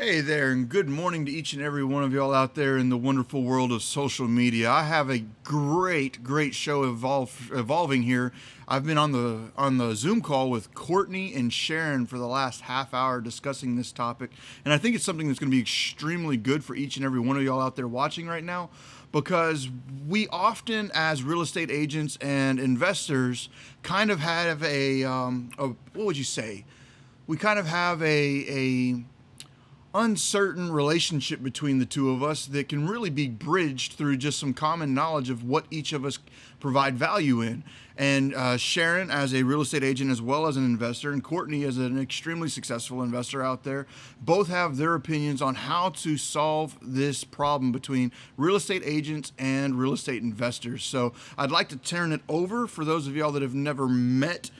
Hey there, and good morning to each and every one of y'all out there in the wonderful world of social media. I have a great show evolving here. I've been on the Zoom call with Courtney and Sharon for the last half hour discussing this topic, and I think it's something that's going to be extremely good for each and every one of y'all out there watching right now, because we often, as real estate agents and investors, kind of have a what would you say? We kind of have a uncertain relationship between the two of us that can really be bridged through just some common knowledge of what each of us provide value in. And Sharon, as a real estate agent as well as an investor, and Courtney, as an extremely successful investor out there, both have their opinions on how to solve this problem between real estate agents and real estate investors. So I'd like to turn it over for those of y'all that have never met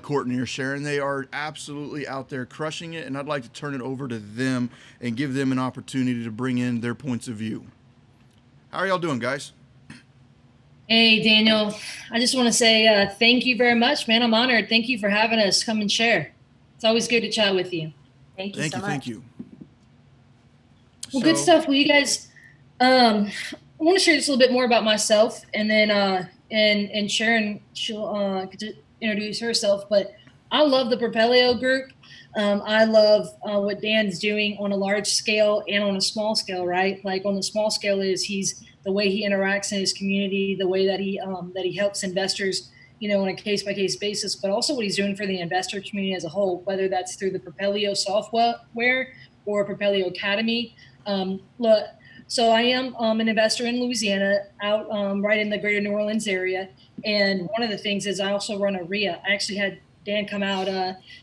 Courtney or Sharon. They are absolutely out there crushing it, and I'd like to turn it over to them and give them an opportunity to bring in their points of view. How are y'all doing, guys? Hey, Daniel. I just want to say thank you very much, man. I'm honored. Thank you for having us come and share. It's always good to chat with you. Thank you Thank so you, thank much. you. Well, good So, stuff. Well, you guys, I want to share just a little bit more about myself, and then and Sharon, she'll get to introduce herself. But I love the Propelio group. I love what Dan's doing on a large scale and on a small scale, right? Like on the small scale is he's the way he interacts in his community, the way that he helps investors, on a case by case basis, but also what he's doing for the investor community as a whole, whether that's through the Propelio software or Propelio Academy. Look, so I am an investor in Louisiana, out right in the greater New Orleans area. And one of the things is I also run a RIA. I actually had Dan come out.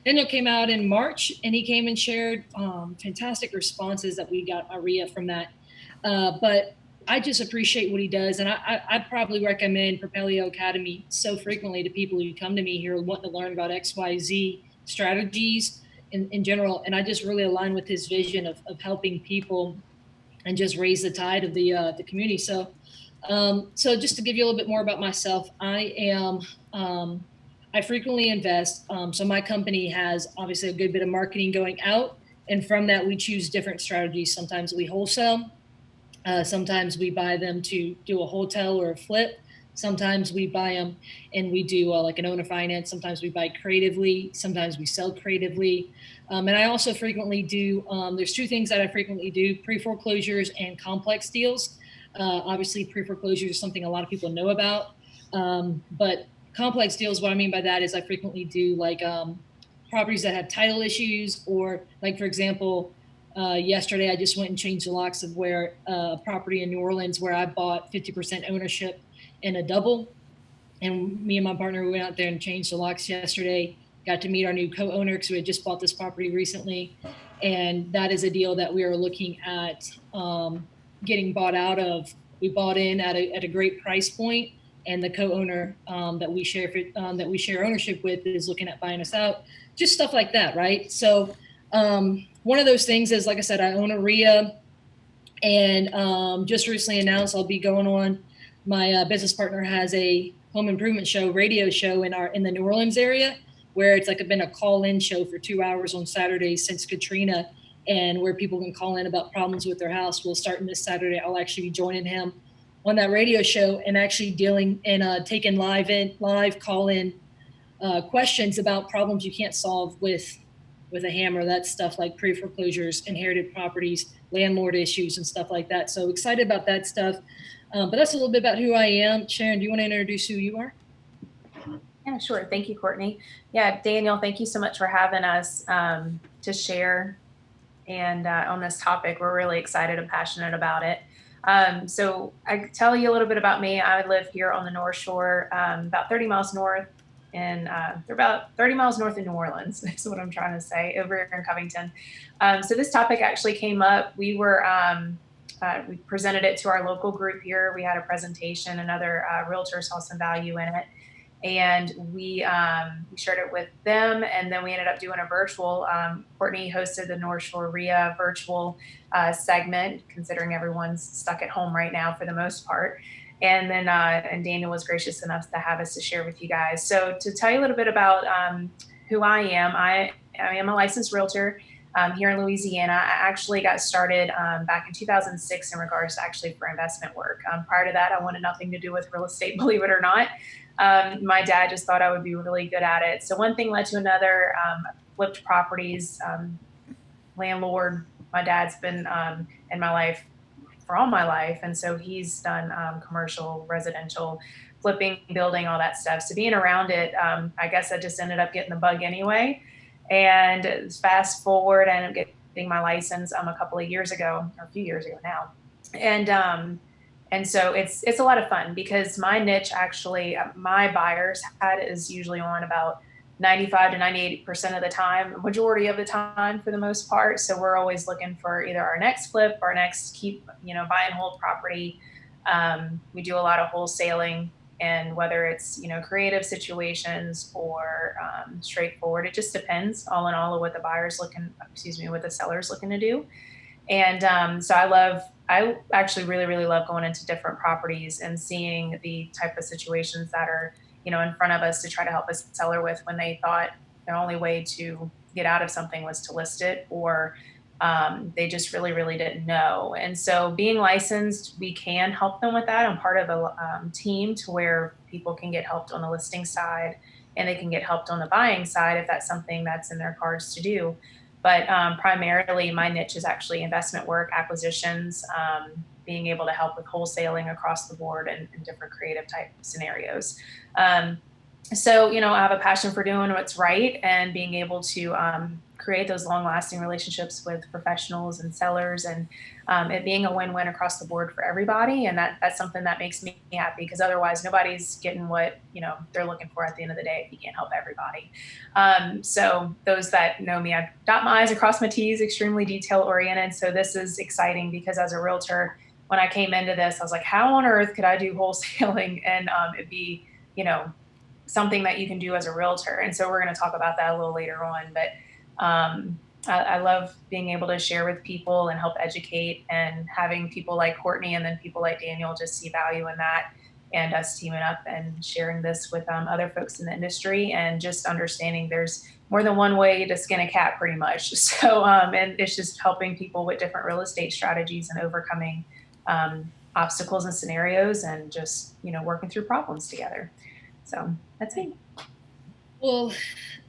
Daniel came out in March, and he came and shared fantastic responses that we got a RIA from that. But I just appreciate what he does, and I probably recommend Propelio Academy so frequently to people who come to me here wanting to learn about XYZ strategies in general. And I just really align with his vision of helping people and just raise the tide of the community. So just to give you a little bit more about myself, I frequently invest. So my company has obviously a good bit of marketing going out, and from that we choose different strategies. Sometimes we wholesale, sometimes we buy them to do a hotel or a flip. Sometimes we buy them and we do like an owner finance. Sometimes we buy creatively. Sometimes we sell creatively. And I also frequently do, there's two things that I frequently do: pre-foreclosures and complex deals. Obviously, pre-foreclosures is something a lot of people know about. But complex deals, what I mean by that is I frequently do like properties that have title issues, or like, for example, yesterday I just went and changed the locks of where property in New Orleans where I bought 50% ownership in a double. And me and my partner, we went out there and changed the locks yesterday. Got to meet our new co-owner because we had just bought this property recently. And that is a deal that we are looking at getting bought out of. We bought in at a great price point, and the co-owner that we share ownership with is looking at buying us out. Just stuff like that, right? So one of those things is, like I said, I own a RIA, and just recently announced I'll be going on. My business partner has a home improvement radio show in the New Orleans area, where it's like been a call-in show for 2 hours on Saturdays since Katrina, and where people can call in about problems with their house. We'll start this Saturday. I'll actually be joining him on that radio show and actually dealing and taking live call-in questions about problems you can't solve with a hammer. That's stuff like pre-foreclosures, inherited properties, landlord issues, and stuff like that. So excited about that stuff. But that's a little bit about who I am. Sharon, do you want to introduce who you are? Yeah, sure. Thank you, Courtney. Yeah, Daniel, thank you so much for having us to share and on this topic. We're really excited and passionate about it. So I tell you a little bit about me. I live here on the North Shore, about 30 miles north, and they're about 30 miles north of New Orleans. That's what I'm trying to say, over here in Covington. So this topic actually came up. We presented it to our local group here. We had a presentation, another realtor saw some value in it, and we shared it with them, and then we ended up doing a virtual. Courtney hosted the North Shore RIA virtual segment, considering everyone's stuck at home right now for the most part. And then and Daniel was gracious enough to have us to share with you guys. So to tell you a little bit about who I am a licensed realtor. here in Louisiana. I actually got started back in 2006 in regards to actually for investment work. Prior to that, I wanted nothing to do with real estate, believe it or not. My dad just thought I would be really good at it. So one thing led to another. Flipped properties, landlord. My dad's been in my life for all my life, and so he's done commercial, residential, flipping, building, all that stuff. So being around it, I guess I just ended up getting the bug anyway. And fast forward, I ended up getting my license a couple of years ago, or a few years ago now. And so it's a lot of fun because my niche actually, my buyers hat is usually on about 95 to 98% of the time, majority of the time for the most part. So we're always looking for either our next flip, our next buy and hold property. We do a lot of wholesaling, and whether it's, creative situations or straightforward, it just depends all in all of what the what the seller's looking to do. And so I actually really, really love going into different properties and seeing the type of situations that are, in front of us to try to help a seller with when they thought their only way to get out of something was to list it, or they just really, really didn't know. And so being licensed, we can help them with that. I'm part of a team to where people can get helped on the listing side and they can get helped on the buying side if that's something that's in their cards to do. But primarily my niche is actually investment work, acquisitions, being able to help with wholesaling across the board and different creative type scenarios. So, I have a passion for doing what's right and being able to create those long-lasting relationships with professionals and sellers, and it being a win-win across the board for everybody. And that's something that makes me happy, because otherwise nobody's getting what they're looking for at the end of the day if you can't help everybody. So those that know me, I dot my I's, across my T's, extremely detail-oriented. So this is exciting because as a realtor, when I came into this, I was like, how on earth could I do wholesaling and it'd be, something that you can do as a realtor? And so we're going to talk about that a little later on. But I love being able to share with people and help educate, and having people like Courtney and then people like Daniel just see value in that, and us teaming up and sharing this with other folks in the industry, and just understanding there's more than one way to skin a cat pretty much. So, and it's just helping people with different real estate strategies and overcoming obstacles and scenarios, and just, working through problems together. So that's it. Well,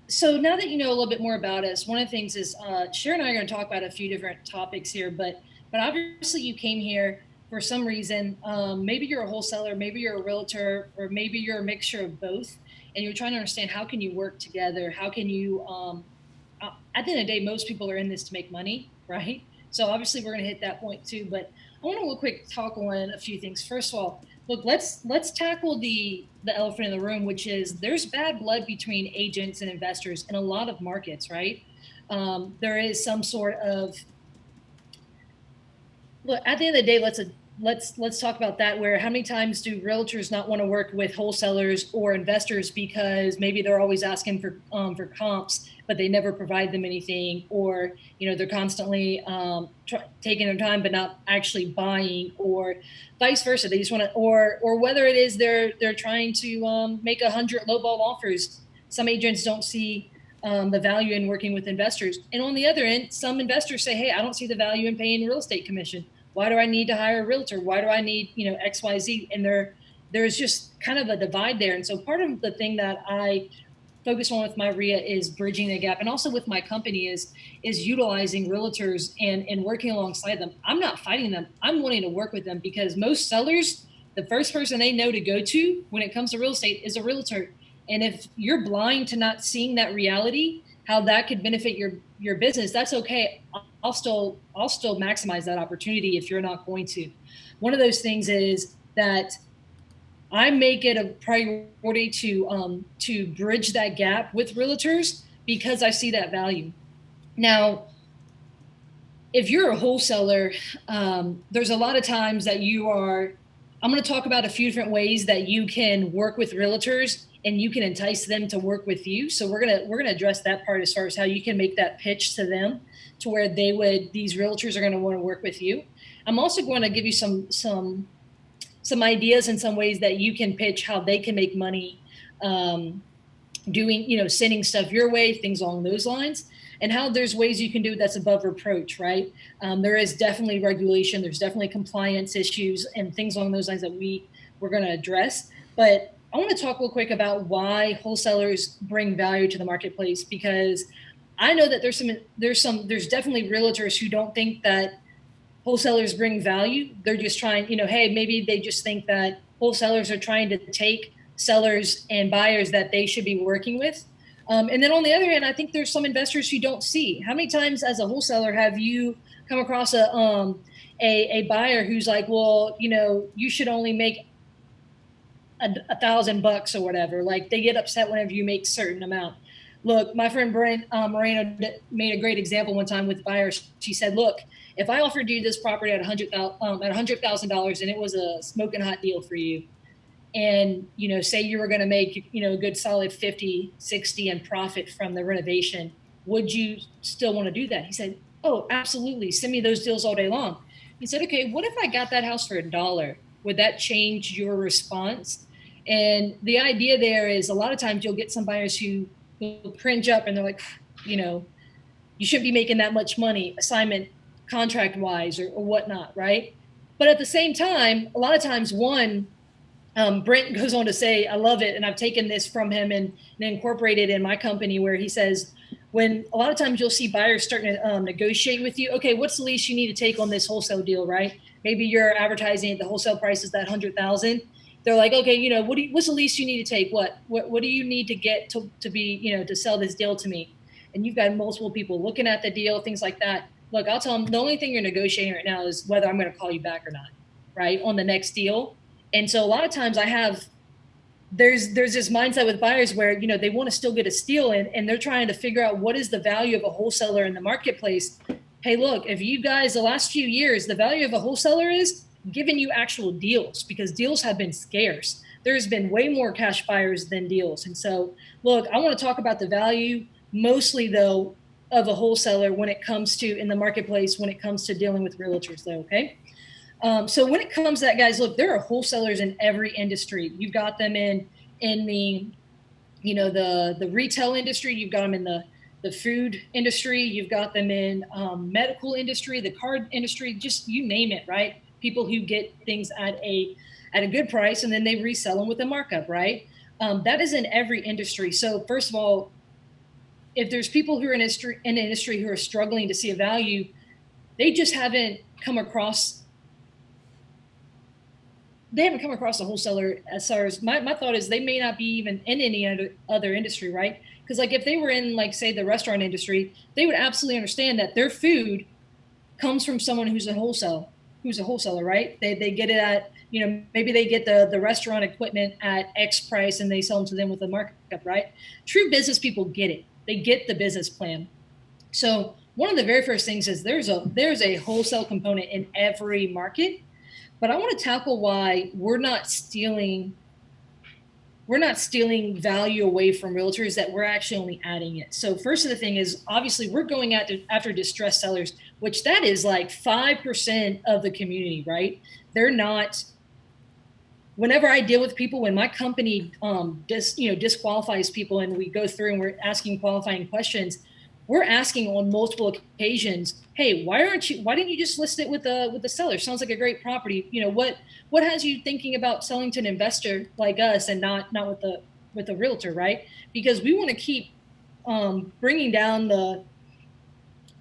so now that you know a little bit more about us, one of the things is Sharon and I are going to talk about a few different topics here, but obviously you came here for some reason. Maybe you're a wholesaler, maybe you're a realtor, or maybe you're a mixture of both, and you're trying to understand how can you work together? How can you, at the end of the day, most people are in this to make money, right? So obviously we're going to hit that point too, but I want to real quick talk on a few things. First of all, look, let's tackle the elephant in the room, which is there's bad blood between agents and investors in a lot of markets, right? There is some sort of, look, at the end of the day, let's talk about that. Where how many times do realtors not want to work with wholesalers or investors because maybe they're always asking for comps, but they never provide them anything, or they're constantly taking their time but not actually buying, or vice versa. They just want to, or whether it is they're trying to make 100 lowball offers. Some agents don't see the value in working with investors, and on the other end, some investors say, "Hey, I don't see the value in paying real estate commission. Why do I need to hire a realtor? Why do I need X, Y, Z?" And there's just kind of a divide there. And so part of the thing that I focus on with my RIA is bridging the gap, and also with my company is utilizing realtors and working alongside them. I'm not fighting them. I'm wanting to work with them, because most sellers, the first person they know to go to when it comes to real estate is a realtor. And if you're blind to not seeing that reality, how that could benefit your business, that's okay. I'll still maximize that opportunity if you're not going to. One of those things is that I make it a priority to bridge that gap with realtors, because I see that value. Now, if you're a wholesaler, there's a lot of times that I'm going to talk about a few different ways that you can work with realtors and you can entice them to work with you. So we're gonna address that part as far as how you can make that pitch to them to where these realtors are going to want to work with you. I'm also going to give you some ideas and some ways that you can pitch how they can make money doing, sending stuff your way, things along those lines. and how there's ways you can do it that's above reproach, right? There is definitely regulation, there's definitely compliance issues and things along those lines that we're going to address. But I want to talk real quick about why wholesalers bring value to the marketplace, because I know that there's definitely realtors who don't think that wholesalers bring value. They're just trying, hey, maybe they just think that wholesalers are trying to take sellers and buyers that they should be working with. And then on the other hand, I think there's some investors who don't see. How many times as a wholesaler have you come across a buyer who's like, well, you should only make $1,000 or whatever. Like, they get upset whenever you make a certain amount. Look, my friend Brent Moreno made a great example one time with buyers. She said, look, if I offered you this property at $100,000 and it was a smoking hot deal for you, and say you were going to make a good solid 50, 60 in profit from the renovation, would you still want to do that? He said, oh, absolutely, send me those deals all day long. He said, okay, what if I got that house for $1? Would that change your response? And the idea there is, a lot of times you'll get some buyers who will cringe up and they're like, you shouldn't be making that much money assignment contract wise or whatnot, right? But at the same time, a lot of times, Brent goes on to say, I love it, and I've taken this from him and incorporated in my company, where he says, when a lot of times you'll see buyers starting to negotiate with you, okay, what's the least you need to take on this wholesale deal, right? Maybe you're advertising at the wholesale price is that $100,000. They're like, okay, what's the least you need to take? What do you need to get to be, to sell this deal to me? And you've got multiple people looking at the deal, things like that. Look, I'll tell them the only thing you're negotiating right now is whether I'm going to call you back or not, right, on the next deal. And so a lot of times there's this mindset with buyers where, they want to still get a steal and they're trying to figure out what is the value of a wholesaler in the marketplace. Hey, look, if you guys, the last few years, the value of a wholesaler is giving you actual deals, because deals have been scarce. There's been way more cash buyers than deals. And so, look, I want to talk about the value mostly, though, of a wholesaler when it comes to in the marketplace, when it comes to dealing with realtors, though. Okay. So when it comes to that, guys, look, there are wholesalers in every industry. You've got them in the, the retail industry. You've got them in the food industry. You've got them in medical industry, the car industry, just you name it, right? People who get things at a good price and then they resell them with a markup, right? That is in every industry. So first of all, if there's people who are in an industry who are struggling to see a value, they just haven't come across a wholesaler. As far as my thought is, they may not be even in any other industry, right? Because like if they were in, like, say, the restaurant industry, they would absolutely understand that their food comes from someone who's a wholesaler, right? They get it at, maybe they get the restaurant equipment at X price and they sell them to them with a markup, right? True business people get it. They get the business plan. So one of the very first things is there's a wholesale component in every market. But I want to tackle why we're not stealing value away from realtors, that we're actually only adding it. So first of the thing is, obviously, we're going after distressed sellers, which that is like 5% of the community, right? They're not. Whenever I deal with people, when my company disqualifies people and we go through and we're asking qualifying questions, we're asking on multiple occasions, hey, why didn't you just list it with the seller? Sounds like a great property. What has you thinking about selling to an investor like us and not with a realtor, right? Because we want to keep bringing down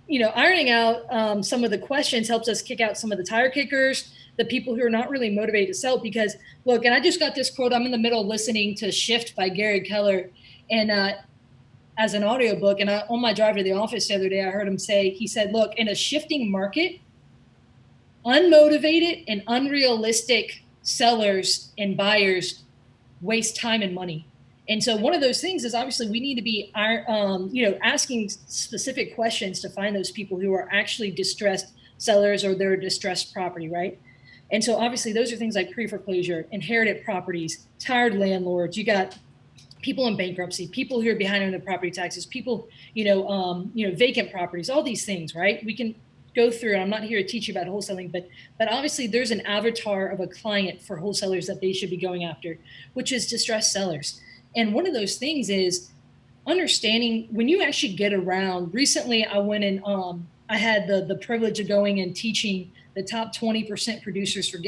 ironing out some of the questions helps us kick out some of the tire kickers, the people who are not really motivated to sell. Because look, and I just got this quote, I'm in the middle of listening to Shift by Gary Keller, and as an audiobook, and on my drive to the office the other day, I heard him say, he said, look, in a shifting market, unmotivated and unrealistic sellers and buyers waste time and money. And so one of those things is, obviously, we need to be asking specific questions to find those people who are actually distressed sellers or their distressed property, right? And so obviously those are things like pre-foreclosure, inherited properties, tired landlords. You got people in bankruptcy, people who are behind on their property taxes, people, vacant properties, all these things, right? We can go through, and I'm not here to teach you about wholesaling, but obviously there's an avatar of a client for wholesalers that they should be going after, which is distressed sellers. And one of those things is, understanding when you actually get around. Recently, I went and I had the privilege of going and teaching the top 20% producers for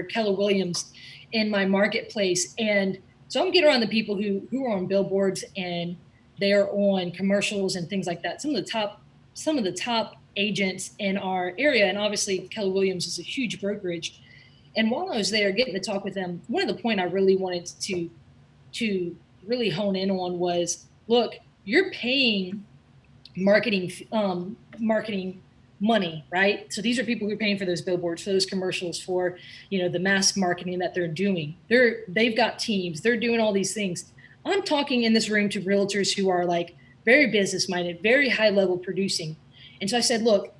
Keller Williams in my marketplace. And so I'm getting around the people who are on billboards and they're on commercials and things like that. Some of the top agents in our area, and obviously Keller Williams is a huge brokerage. And while I was there getting to talk with them, one of the point I really wanted to really hone in on was, look, you're paying marketing money, right? So these are people who are paying for those billboards, for those commercials, for, the mass marketing that they're doing. They've got teams, they're doing all these things. I'm talking in this room to realtors who are like very business minded, very high level producing. And so I said, look,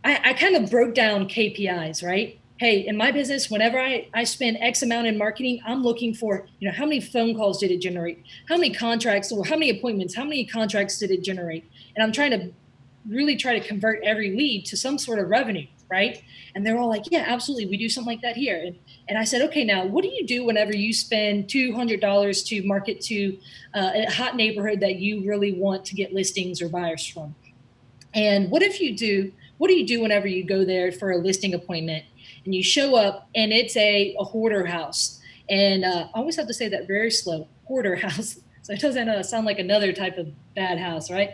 I kind of broke down KPIs, right? Hey, in my business, whenever I spend X amount in marketing, I'm looking for, how many phone calls did it generate? How many contracts or how many appointments, how many contracts did it generate? And I'm trying to really try to convert every lead to some sort of revenue, right? And they're all like, yeah, absolutely. We do something like that here. And I said, okay, now what do you do whenever you spend $200 to market to a hot neighborhood that you really want to get listings or buyers from? And what do you do whenever you go there for a listing appointment and you show up and it's a hoarder house? And I always have to say that very slow, hoarder house. So it doesn't sound like another type of bad house, right?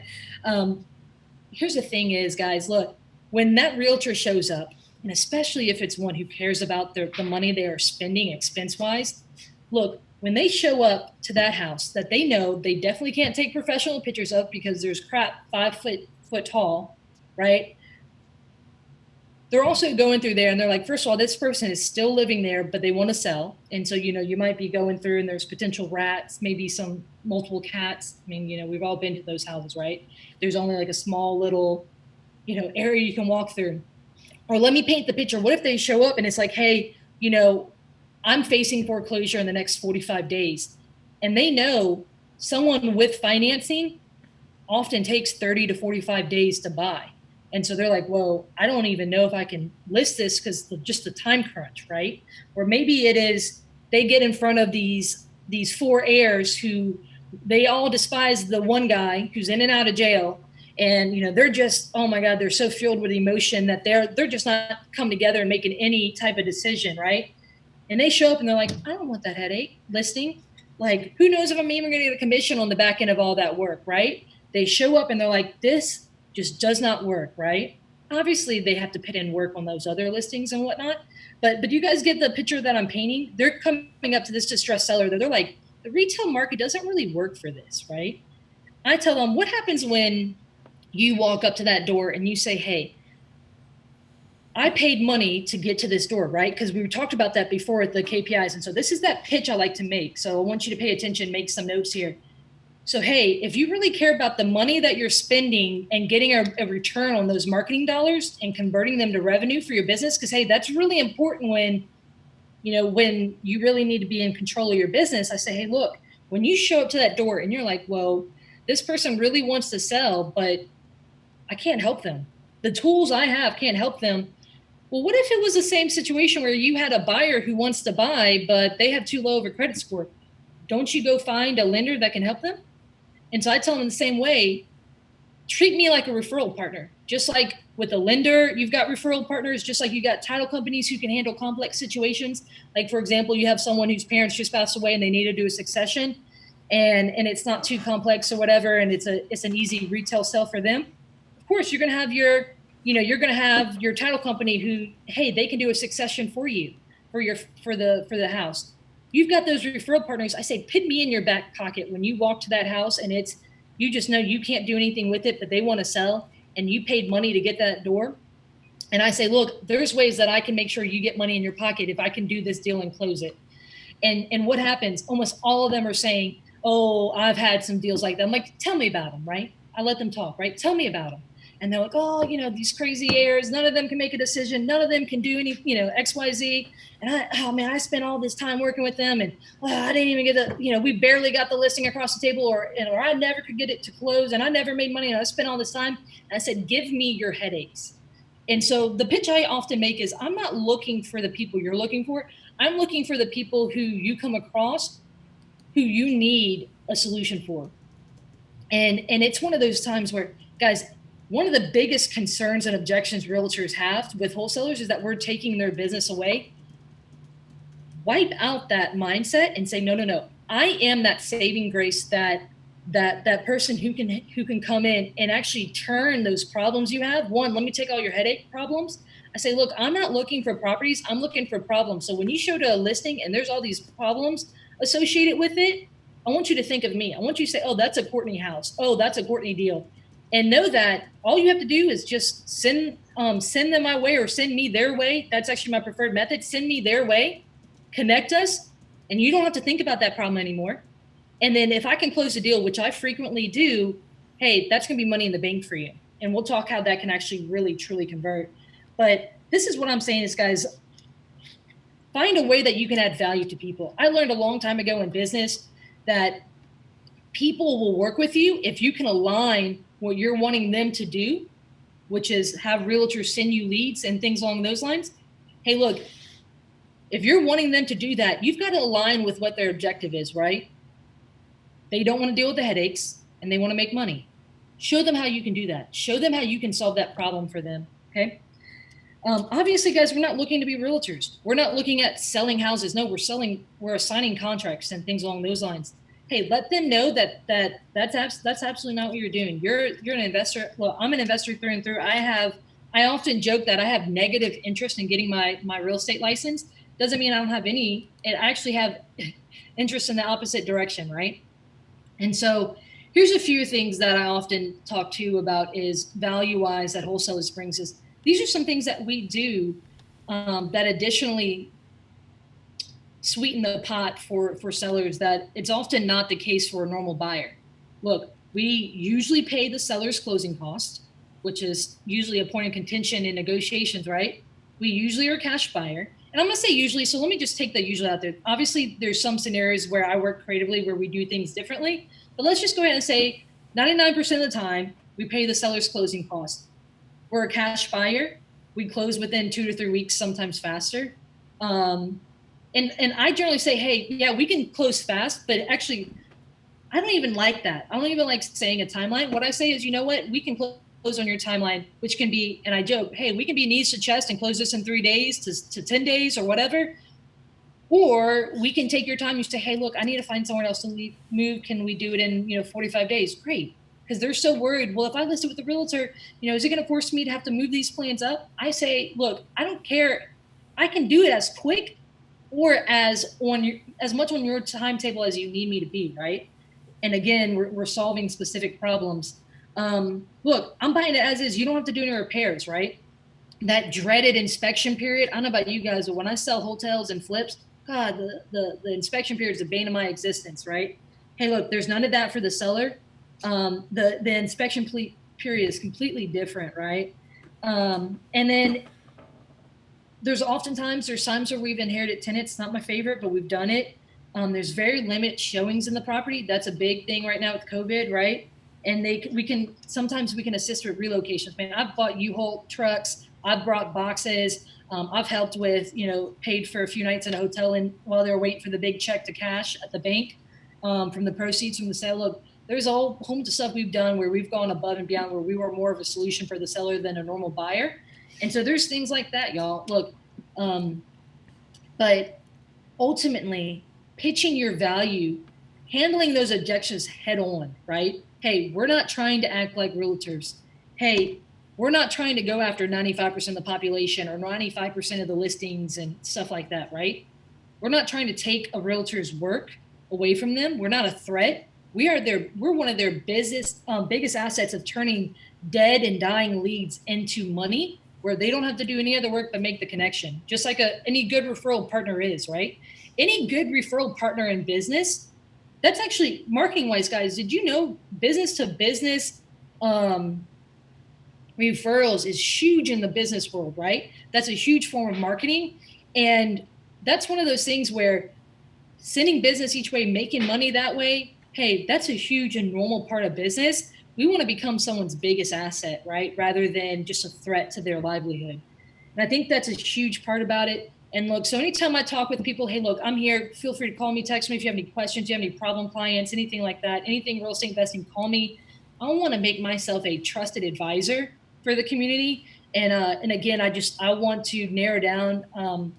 Here's the thing is, guys, look, when that realtor shows up, and especially if it's one who cares about the money they are spending expense-wise, look, when they show up to that house that they know they definitely can't take professional pictures of because there's crap 5 foot tall, right? They're also going through there and they're like, first of all, this person is still living there, but they want to sell. And so, you might be going through and there's potential rats, maybe some multiple cats. I mean, we've all been to those houses, right? There's only like a small little, area you can walk through. Or let me paint the picture. What if they show up and it's like, hey, I'm facing foreclosure in the next 45 days. And they know someone with financing often takes 30 to 45 days to buy. And so they're like, well, I don't even know if I can list this because just the time crunch, right? Or maybe it is they get in front of these 4 heirs who they all despise the one guy who's in and out of jail. And, they're just, oh my God, they're so filled with emotion that they're just not come together and making any type of decision, right? And they show up and they're like, I don't want that headache listing. Like, who knows if I'm even going to get a commission on the back end of all that work, right? They show up and they're like, this just does not work, right? Obviously, they have to put in work on those other listings and whatnot. But you guys get the picture that I'm painting? They're coming up to this distressed seller that they're like, the retail market doesn't really work for this, right? I tell them, what happens when you walk up to that door and you say, hey, I paid money to get to this door, right? Because we talked about that before at the KPIs. And so this is that pitch I like to make. So I want you to pay attention, make some notes here. So, hey, if you really care about the money that you're spending and getting a return on those marketing dollars and converting them to revenue for your business, because, hey, that's really important when you really need to be in control of your business. I say, hey, look, when you show up to that door and you're like, well, this person really wants to sell, but I can't help them. The tools I have can't help them. Well, what if it was the same situation where you had a buyer who wants to buy, but they have too low of a credit score? Don't you go find a lender that can help them? And so I tell them in the same way, treat me like a referral partner. Just like with a lender, you've got referral partners, just like you got title companies who can handle complex situations. Like, for example, you have someone whose parents just passed away and they need to do a succession and it's not too complex or whatever. And it's an easy retail sell for them. Of course, you're going to have your title company who, hey, they can do a succession for you for the house. You've got those referral partners. I say, put me in your back pocket when you walk to that house and you just know you can't do anything with it, but they want to sell and you paid money to get that door. And I say, look, there's ways that I can make sure you get money in your pocket if I can do this deal and close it. And what happens? Almost all of them are saying, oh, I've had some deals like that. I'm like, tell me about them, right? I let them talk, right? Tell me about them. And they're like, oh, these crazy heirs, none of them can make a decision. None of them can do any, X, Y, Z. And I spent all this time working with them and I didn't even get we barely got the listing across the table or I never could get it to close and I never made money and I spent all this time. And I said, give me your headaches. And so the pitch I often make is I'm not looking for the people you're looking for. I'm looking for the people who you come across who you need a solution for. And it's one of those times where, guys, one of the biggest concerns and objections realtors have with wholesalers is that we're taking their business away. Wipe out that mindset and say, no, no, no. I am that saving grace, that person who can come in and actually turn those problems you have. One, let me take all your headache problems. I say, look, I'm not looking for properties. I'm looking for problems. So when you show to a listing and there's all these problems associated with it, I want you to think of me. I want you to say, oh, that's a Courtney house. Oh, that's a Courtney deal. And know that all you have to do is just send them my way, or send me their way. That's actually my preferred method. Send me their way, connect us, and you don't have to think about that problem anymore. And then if I can close a deal, which I frequently do, hey, that's going to be money in the bank for you. And we'll talk how that can actually really, truly convert. But this is what I'm saying is, guys, find a way that you can add value to people. I learned a long time ago in business that people will work with you if you can align what you're wanting them to do, which is have realtors send you leads and things along those lines. Hey, look, if you're wanting them to do that, you've got to align with what their objective is, right? They don't want to deal with the headaches and they want to make money. Show them how you can do that. Show them how you can solve that problem for them. Okay. Obviously, guys, we're not looking to be realtors. We're not looking at selling houses. No, we're assigning contracts and things along those lines. Hey, let them know that's absolutely not what you're doing. You're an investor. Well, I'm an investor through and through. I often joke that I have negative interest in getting my real estate license. Doesn't mean I don't have any. I actually have interest in the opposite direction, right? And so here's a few things that I often talk to you about is value-wise that wholesalers brings us. These are some things that we do that additionally sweeten the pot for sellers that it's often not the case for a normal buyer. Look, we usually pay the seller's closing cost, which is usually a point of contention in negotiations, right? We usually are a cash buyer. And I'm going to say usually, so let me just take the usually out there. Obviously, there's some scenarios where I work creatively where we do things differently. But let's just go ahead and say 99% of the time, we pay the seller's closing cost. We're a cash buyer. We close within 2 to 3 weeks, sometimes faster. And I generally say, hey, yeah, we can close fast, but actually, I don't even like that. I don't even like saying a timeline. What I say is, you know what? We can close on your timeline, which can be, and I joke, hey, we can be knees to chest and close this in 3 days to 10 days or whatever. Or we can take your time and say, hey, look, I need to find somewhere else to move. Can we do it in 45 days? Great. Because they're so worried. Well, if I list it with the realtor, is it going to force me to have to move these plans up? I say, look, I don't care. I can do it as quick or as much on your timetable as you need me to be, right? And again, we're solving specific problems. Look, I'm buying it as is. You don't have to do any repairs, right? That dreaded inspection period. I don't know about you guys, but when I sell hotels and flips, God, the inspection period is the bane of my existence, right? Hey, look, there's none of that for the seller. The inspection period is completely different, right? And then there's times where we've inherited tenants. Not my favorite, but we've done it. There's very limited showings in the property. That's a big thing right now with COVID, right? And sometimes we can assist with relocations. Man, I've bought U-Haul trucks. I've brought boxes. I've helped with, paid for a few nights in a hotel while they were waiting for the big check to cash at the bank from the proceeds from the sale. Look, there's a whole bunch of stuff we've done where we've gone above and beyond, where we were more of a solution for the seller than a normal buyer. And so there's things like that, y'all. Look, but ultimately, pitching your value, handling those objections head on, right? Hey, we're not trying to act like realtors. Hey, we're not trying to go after 95% of the population or 95% of the listings and stuff like that, right? We're not trying to take a realtor's work away from them. We're not a threat. We're one of their biggest assets of turning dead and dying leads into money, where they don't have to do any other work but make the connection, just like any good referral partner is, right? Any good referral partner in business, that's actually marketing wise, guys. Did you know business to business referrals is huge in the business world, right? That's a huge form of marketing. And that's one of those things where sending business each way, making money that way, hey, that's a huge and normal part of business. We want to become someone's biggest asset, right? Rather than just a threat to their livelihood. And I think that's a huge part about it. And look, so anytime I talk with people, hey, look, I'm here. Feel free to call me, text me if you have any questions, you have any problem clients, anything like that, anything real estate investing, call me. I want to make myself a trusted advisor for the community. And again, I want to narrow down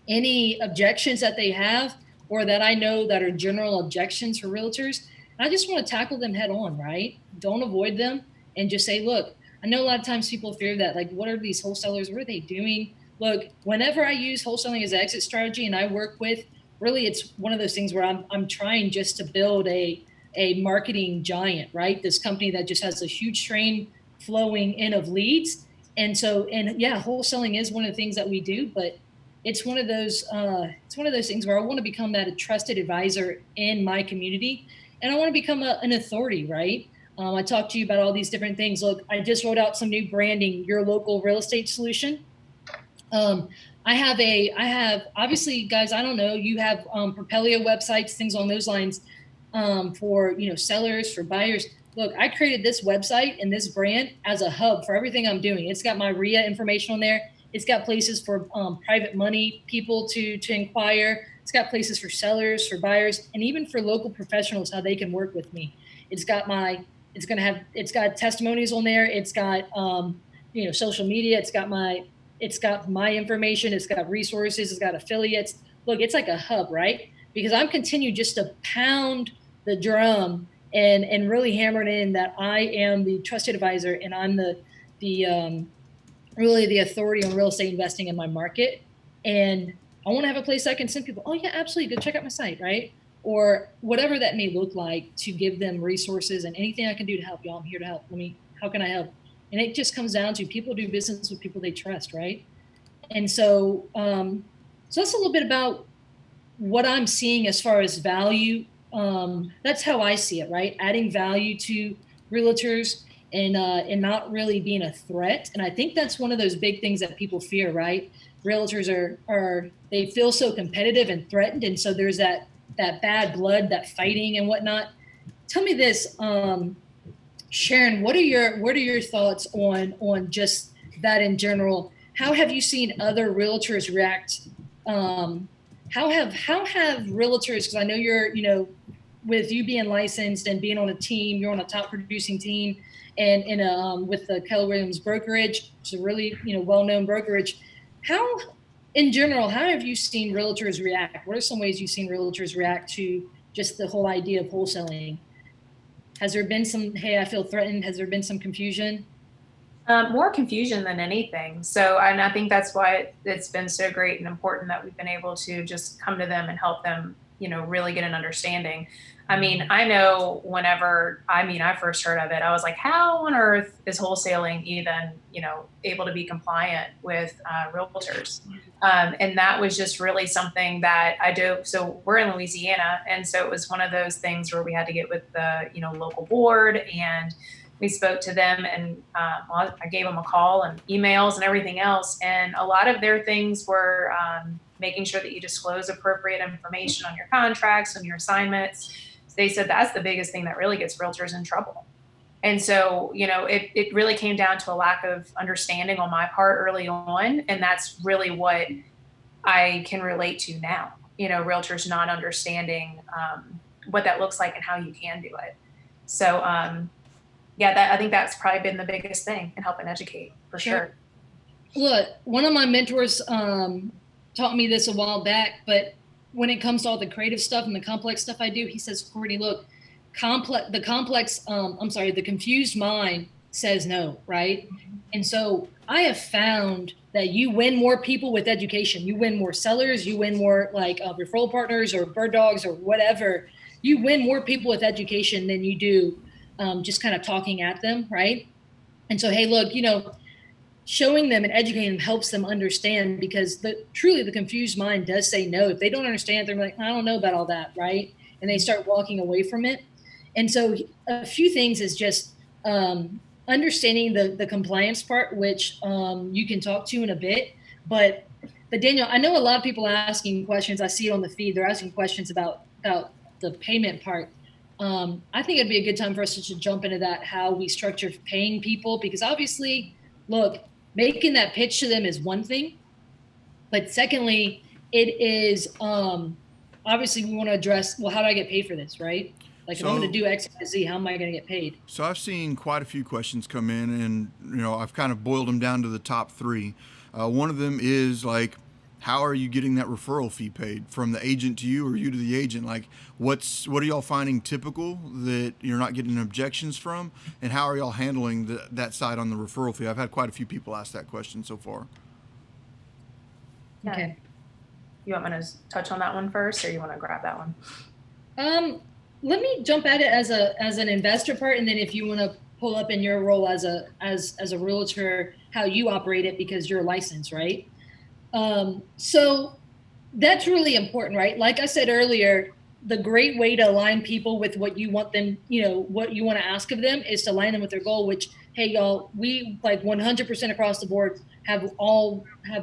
any objections that they have or that I know that are general objections for realtors. I just want to tackle them head on, right? Don't avoid them and just say, look, I know a lot of times people fear that, like, what are these wholesalers? What are they doing? Look, whenever I use wholesaling as an exit strategy and I work with, really, it's one of those things where I'm trying just to build a marketing giant, right? This company that just has a huge train flowing in of leads. And so, and yeah, wholesaling is one of the things that we do, but it's one of those things where I want to become that trusted advisor in my community, and I want to become an authority, right? I talked to you about all these different things. Look, I just rolled out some new branding, your local real estate solution. I have obviously, guys, I don't know, you have Propelio websites, things along those lines, for, sellers, for buyers. Look, I created this website and this brand as a hub for everything I'm doing. It's got my RIA information on there. It's got places for private money people to inquire. It's got places for sellers, for buyers, and even for local professionals, how they can work with me. It's got testimonies on there. It's got social media. It's got my information. It's got resources. It's got affiliates. Look, it's like a hub, right? Because I'm continuing just to pound the drum and really hammer it in that I am the trusted advisor and I'm really the authority on real estate investing in my market. And I want to have a place I can send people, oh yeah, absolutely, go check out my site, right? Or whatever that may look like, to give them resources and anything I can do to help y'all. I'm here to help. How can I help? And it just comes down to people do business with people they trust, right? And so, so that's a little bit about what I'm seeing as far as value. That's how I see it, right? Adding value to realtors and not really being a threat. And I think that's one of those big things that people fear, right? Realtors are they feel so competitive and threatened, and so there's that bad blood, that fighting and whatnot. Tell me this, Sharon, what are your thoughts on just that in general? How have you seen other realtors react? How have realtors, because I know you're, with you being licensed and being on a team, you're on a top producing team, and with the Keller Williams brokerage, which is a really well-known brokerage. How, in general, how have you seen realtors react? What are some ways you've seen realtors react to just the whole idea of wholesaling? Has there been some, hey, I feel threatened? Has there been some confusion? More confusion than anything. So, and I think that's why it's been so great and important that we've been able to just come to them and help them, really get an understanding. I mean, I know whenever, I first heard of it, I was like, how on earth is wholesaling even, able to be compliant with realtors? And that was just really something that I do. So we're in Louisiana. And so it was one of those things where we had to get with the, local board, and we spoke to them, and I gave them a call and emails and everything else. And a lot of their things were making sure that you disclose appropriate information on your contracts and your assignments. They said that's the biggest thing that really gets realtors in trouble. And so, it really came down to a lack of understanding on my part early on. And that's really what I can relate to now, realtors not understanding what that looks like and how you can do it. So, I think that's probably been the biggest thing in helping educate, for sure. Look, one of my mentors taught me this a while back, but when it comes to all the creative stuff and the complex stuff I do, he says, Courtney, look, the confused mind says no, right? And so I have found that you win more people with education. You win more sellers. You win more referral partners or bird dogs or whatever. You win more people with education than you do just kind of talking at them, right? And so, hey, look, showing them and educating them helps them understand, because truly the confused mind does say no. If they don't understand, they're like, I don't know about all that, right? And they start walking away from it. And so a few things is just understanding the compliance part, which you can talk to in a bit. But Daniel, I know a lot of people are asking questions. I see it on the feed. They're asking questions about the payment part. I think it'd be a good time for us to jump into that, how we structure paying people, because obviously, look, making that pitch to them is one thing, But secondly, it is obviously we want to address, well, how do I get paid for this, right? Like if I'm going to do X, Y, Z, how am I going to get paid? So I've seen quite a few questions come in, and I've kind of boiled them down to the top three. One of them is like, how are you getting that referral fee paid from the agent to you or you to the agent? Like, what are y'all finding typical that you're not getting objections from, and how are y'all handling that side on the referral fee? I've had quite a few people ask that question so far. Okay. You want me to touch on that one first, or you want to grab that one? Let me jump at it as an investor part, and then if you want to pull up in your role as a realtor, how you operate it, because you're licensed, right? So that's really important, right? Like I said earlier, the great way to align people with what you want them, what you want to ask of them, is to align them with their goal, which, hey, y'all, we like 100% across the board have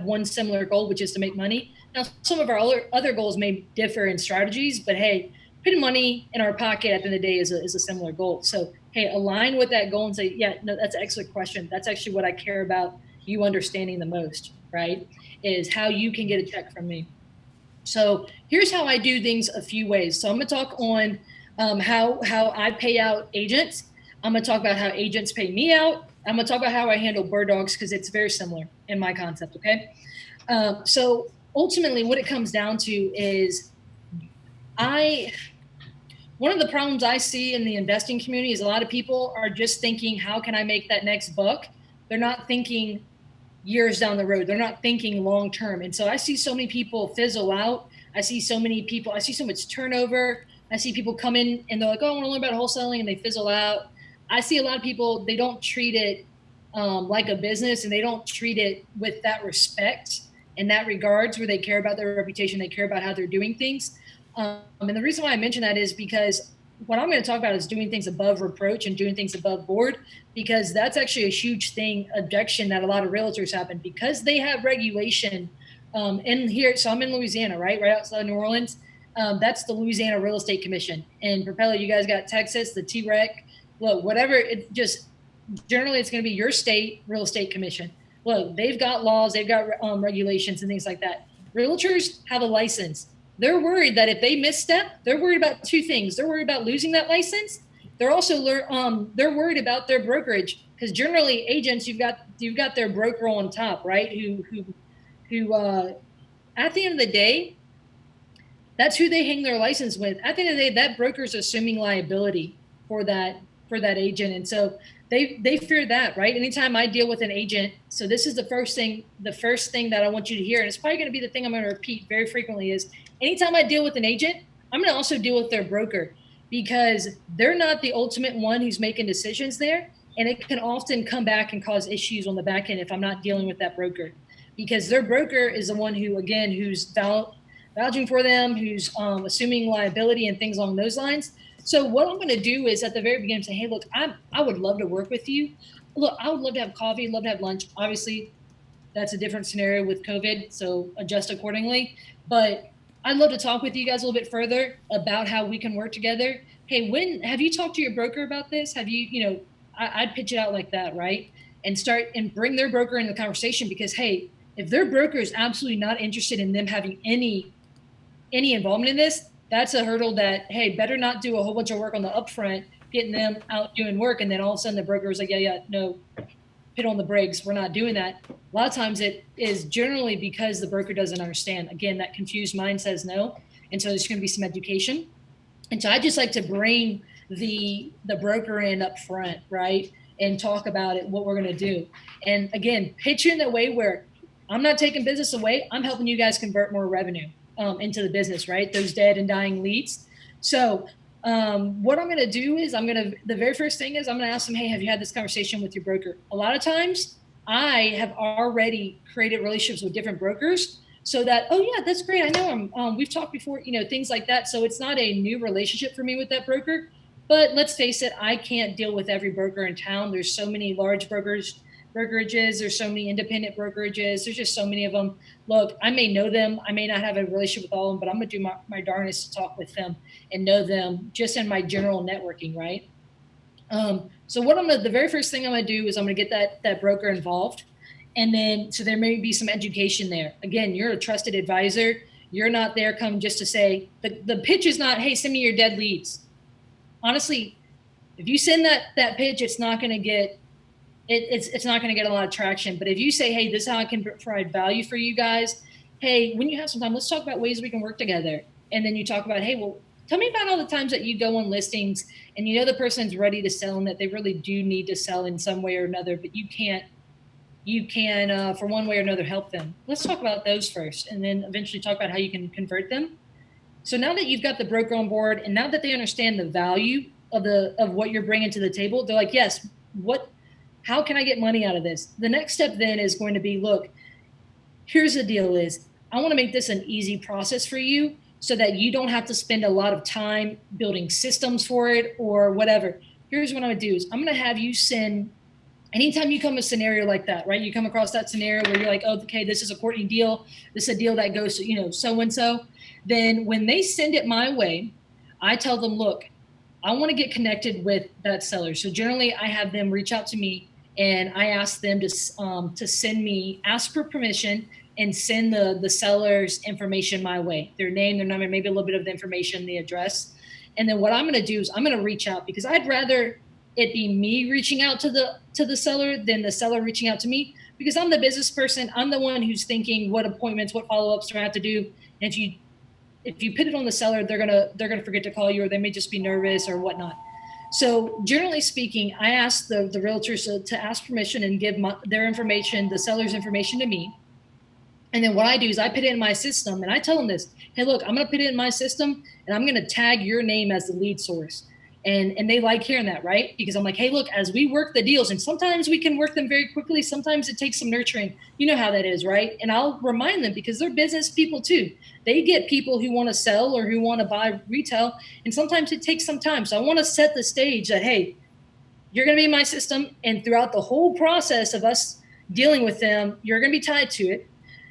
one similar goal, which is to make money. Now, some of our other goals may differ in strategies, but hey, putting money in our pocket at the end of the day is a similar goal. So, hey, align with that goal and say, yeah, no, that's an excellent question. That's actually what I care about you understanding the most, right? Is how you can get a check from me. So here's how I do things a few ways. So I'm going to talk on how I pay out agents. I'm going to talk about how agents pay me out. I'm going to talk about how I handle bird dogs, because it's very similar in my concept, okay? So ultimately what it comes down to is one of the problems I see in the investing community is a lot of people are just thinking, how can I make that next buck? They're not thinking years down the road. They're not thinking long term. And so I see so many people fizzle out. I see so much turnover. I see people come in and they're like, oh, I want to learn about wholesaling, and they fizzle out. I see a lot of people, they don't treat it like a business, and they don't treat it with that respect in that regards, where they care about their reputation, they care about how they're doing things. And the reason why I mention that is because what I'm going to talk about is doing things above reproach and doing things above board, because that's actually a huge objection that a lot of realtors have, because they have regulation in here. So I'm in Louisiana, right outside New Orleans. That's the Louisiana Real Estate Commission. And Propelio, you guys got Texas, the T-REC. Look, whatever, generally it's going to be your state real estate commission. Look, they've got laws, they've got regulations and things like that. Realtors have a license. They're worried that if they misstep, they're worried about two things. They're worried about losing that license. They're also they're worried about their brokerage, because generally agents, you've got their broker on top, right? Who at the end of the day, that's who they hang their license with. At the end of the day, that broker's assuming liability for that agent, and so they fear that, right? Anytime I deal with an agent, so this is the first thing that I want you to hear, and it's probably going to be the thing I'm going to repeat very frequently, is anytime I deal with an agent, I'm going to also deal with their broker, because they're not the ultimate one who's making decisions there. And it can often come back and cause issues on the back end if I'm not dealing with that broker, because their broker is the one who's vouching for them, who's assuming liability and things along those lines. So what I'm going to do is at the very beginning say, hey, look, I would love to work with you. Look, I would love to have coffee, love to have lunch. Obviously, that's a different scenario with COVID, so adjust accordingly. But I'd love to talk with you guys a little bit further about how we can work together. Hey, have you talked to your broker about this? Have you, I'd pitch it out like that, right? And bring their broker into the conversation, because, hey, if their broker is absolutely not interested in them having any involvement in this, that's a hurdle that, hey, better not do a whole bunch of work on the upfront, getting them out doing work, and then all of a sudden the broker is like, no, hit on the brakes. We're not doing that. A lot of times it is generally because the broker doesn't understand. Again, that confused mind says no. And so there's going to be some education. And so I just like to bring the broker in up front, right? And talk about it, what we're going to do. And again, pitch in a way where I'm not taking business away. I'm helping you guys convert more revenue into the business, right? Those dead and dying leads. So what I'm going to do is the very first thing is I'm going to ask them, hey, have you had this conversation with your broker? A lot of times I have already created relationships with different brokers, so that, oh yeah, that's great. I know him. We've talked before, things like that. So it's not a new relationship for me with that broker, but let's face it, I can't deal with every broker in town. There's so many large brokerages. There's so many independent brokerages. There's just so many of them. Look, I may know them. I may not have a relationship with all of them, but I'm going to do my darnest to talk with them and know them just in my general networking, right? So the very first thing I'm going to do is I'm going to get that broker involved. And then, so there may be some education there. Again, you're a trusted advisor. You're not there come just to say, the pitch is not, hey, send me your dead leads. Honestly, if you send that pitch, it's not going to get, it's not going to get a lot of traction. But if you say, hey, this is how I can provide value for you guys. Hey, when you have some time, let's talk about ways we can work together. And then you talk about, hey, well, tell me about all the times that you go on listings and you know the person's ready to sell and that they really do need to sell in some way or another, but you can for one way or another help them. Let's talk about those first, and then eventually talk about how you can convert them. So now that you've got the broker on board, and now that they understand the value of what you're bringing to the table, they're like, yes, how can I get money out of this? The next step then is going to be, look, here's the deal is, I want to make this an easy process for you so that you don't have to spend a lot of time building systems for it or whatever. Here's what I'm going to do is I'm going to have you send, anytime you come a scenario like that, right? You come across that scenario where you're like, oh, okay, this is a Courtney deal. This is a deal that goes to, so-and-so. Then when they send it my way, I tell them, look, I want to get connected with that seller. So generally I have them reach out to me and I ask them to send me, ask for permission and send the seller's information my way, their name, their number, maybe a little bit of the information, the address. And then what I'm going to do is I'm going to reach out, because I'd rather it be me reaching out to the seller than the seller reaching out to me, because I'm the business person. I'm the one who's thinking what appointments, what follow-ups do I have to do. And if you put it on the seller, they're gonna forget to call you, or they may just be nervous or whatnot. So generally speaking, I ask the realtors to ask permission and give their information, the seller's information, to me. And then what I do is I put it in my system and I tell them this, hey, look, I'm going to put it in my system and I'm going to tag your name as the lead source. And they like hearing that, right? Because I'm like, hey, look, as we work the deals, and sometimes we can work them very quickly. Sometimes it takes some nurturing. You know how that is, right? And I'll remind them, because they're business people too. They get people who want to sell or who want to buy retail. And sometimes it takes some time. So I want to set the stage that, hey, you're going to be in my system. And throughout the whole process of us dealing with them, you're going to be tied to it.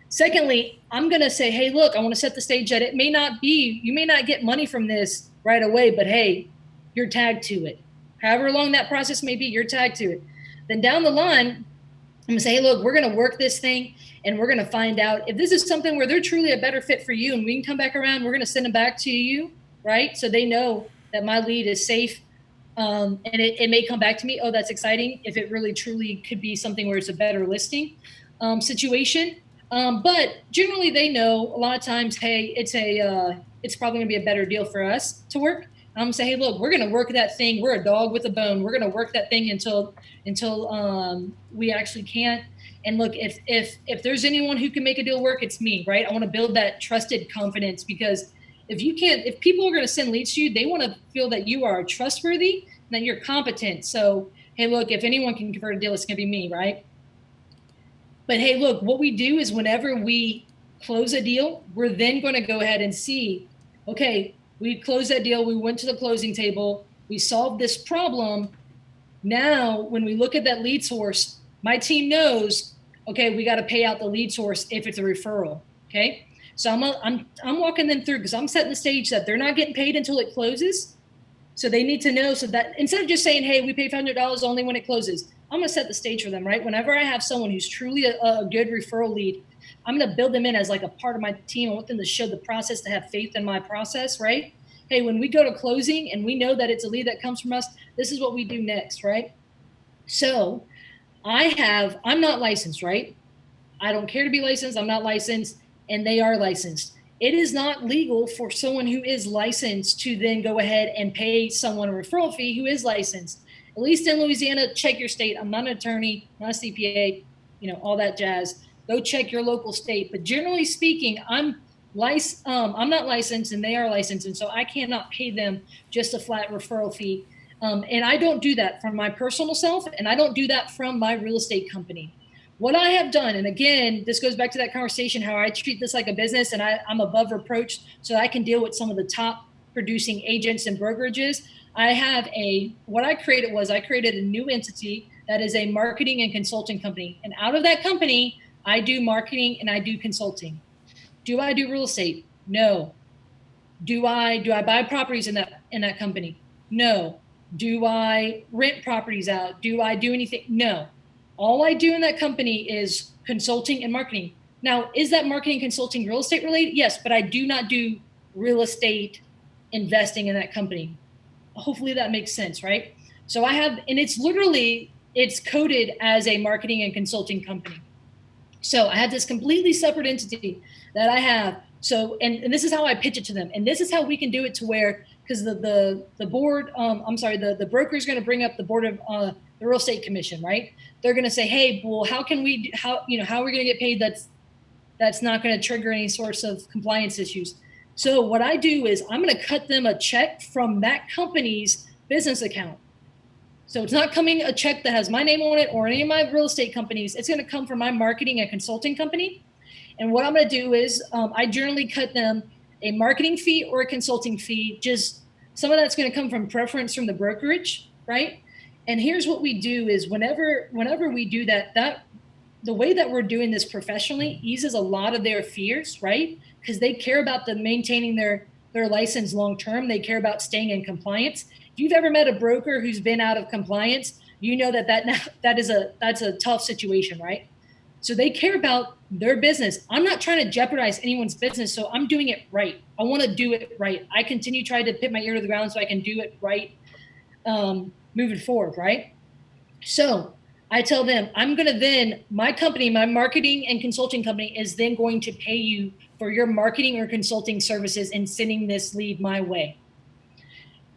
Secondly, I'm going to say, hey, look, I want to set the stage that it may not be, you may not get money from this right away, but hey, you're tagged to it. However long that process may be, you're tagged to it. Then down the line, I'm going to say, hey, look, we're going to work this thing and we're going to find out if this is something where they're truly a better fit for you and we can come back around, we're going to send them back to you, right? So they know that my lead is safe. And it may come back to me. Oh, that's exciting. If it really truly could be something where it's a better listing situation. But generally they know a lot of times, hey, it's probably gonna be a better deal for us to work. I'm gonna say, hey, look, we're gonna work that thing. We're a dog with a bone. We're gonna work that thing until we actually can't. And look, if there's anyone who can make a deal work, it's me, right? I want to build that trusted confidence, because if people are gonna send leads to you, they want to feel that you are trustworthy and that you're competent. So, hey, look, if anyone can convert a deal, it's gonna be me, right? But hey, look, what we do is whenever we close a deal, we're then going to go ahead and see, okay, we closed that deal. We went to the closing table. We solved this problem. Now, when we look at that lead source, my team knows, okay, we got to pay out the lead source if it's a referral. Okay. So I'm walking them through, because I'm setting the stage that they're not getting paid until it closes. So they need to know, so that instead of just saying, hey, we pay $500 only when it closes, I'm going to set the stage for them, right? Whenever I have someone who's truly a good referral lead, I'm going to build them in as like a part of my team. I want them to show the process, to have faith in my process, right? Hey, when we go to closing and we know that it's a lead that comes from us, this is what we do next, right? So I'm not licensed, right? I don't care to be licensed. I'm not licensed, and they are licensed. It is not legal for someone who is licensed to then go ahead and pay someone a referral fee who is licensed. At least in Louisiana, check your state. I'm not an attorney, not a CPA, all that jazz. Go check your local state. But generally speaking, I'm not licensed and they are licensed. And so I cannot pay them just a flat referral fee. And I don't do that from my personal self, and I don't do that from my real estate company. What I have done, and again, this goes back to that conversation, how I treat this like a business, and I'm above reproach so I can deal with some of the top producing agents and brokerages. What I created was I created a new entity that is a marketing and consulting company. And out of that company, I do marketing and I do consulting. Do I do real estate? No. Do I buy properties in that company? No. Do I rent properties out? Do I do anything? No. All I do in that company is consulting and marketing. Now, is that marketing, consulting, real estate related? Yes, but I do not do real estate investing in that company. Hopefully that makes sense, right? So I have, and it's coded as a marketing and consulting company. So I have this completely separate entity that I have. So, and this is how I pitch it to them. And this is how we can do it to where, because the board, the broker is going to bring up the board of the real estate commission, right? They're going to say, hey, well, how are we going to get paid? That's not going to trigger any sorts of compliance issues. So what I do is I'm going to cut them a check from that company's business account. So it's not coming a check that has my name on it or any of my real estate companies. It's going to come from my marketing and consulting company. And what I'm going to do is I generally cut them a marketing fee or a consulting fee. Just some of that's going to come from preference from the brokerage, right? And here's what we do is whenever we do that the way that we're doing this professionally eases a lot of their fears, right? Because they care about maintaining their license long term. They care about staying in compliance. If you've ever met a broker who's been out of compliance, you know that's a tough situation, right? So they care about their business. I'm not trying to jeopardize anyone's business, so I'm doing it right. I want to do it right. I continue trying to put my ear to the ground so I can do it right moving forward, right? So I tell them, my company, my marketing and consulting company is then going to pay you for your marketing or consulting services and sending this lead my way.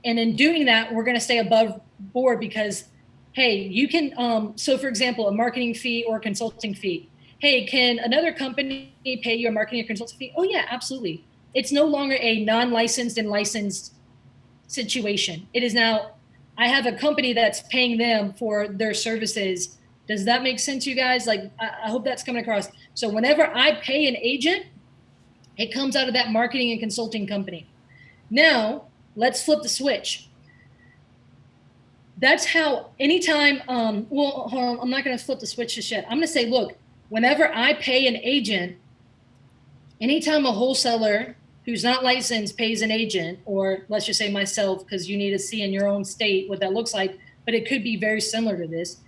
And in doing that, we're going to stay above board because, hey, you can, so for example, a marketing fee or a consulting fee. Hey, can another company pay you a marketing or consulting fee? Oh yeah, absolutely. It's no longer a non-licensed and licensed situation. It is now, I have a company that's paying them for their services. Does that make sense, you guys? Like, I hope that's coming across. So whenever I pay an agent, it comes out of that marketing and consulting company. Now, let's flip the switch. That's how anytime, hold on, I'm not going to flip the switch just yet. I'm going to say, look, whenever I pay an agent, anytime a wholesaler who's not licensed pays an agent, or let's just say myself, because you need to see in your own state what that looks like, but it could be very similar to this.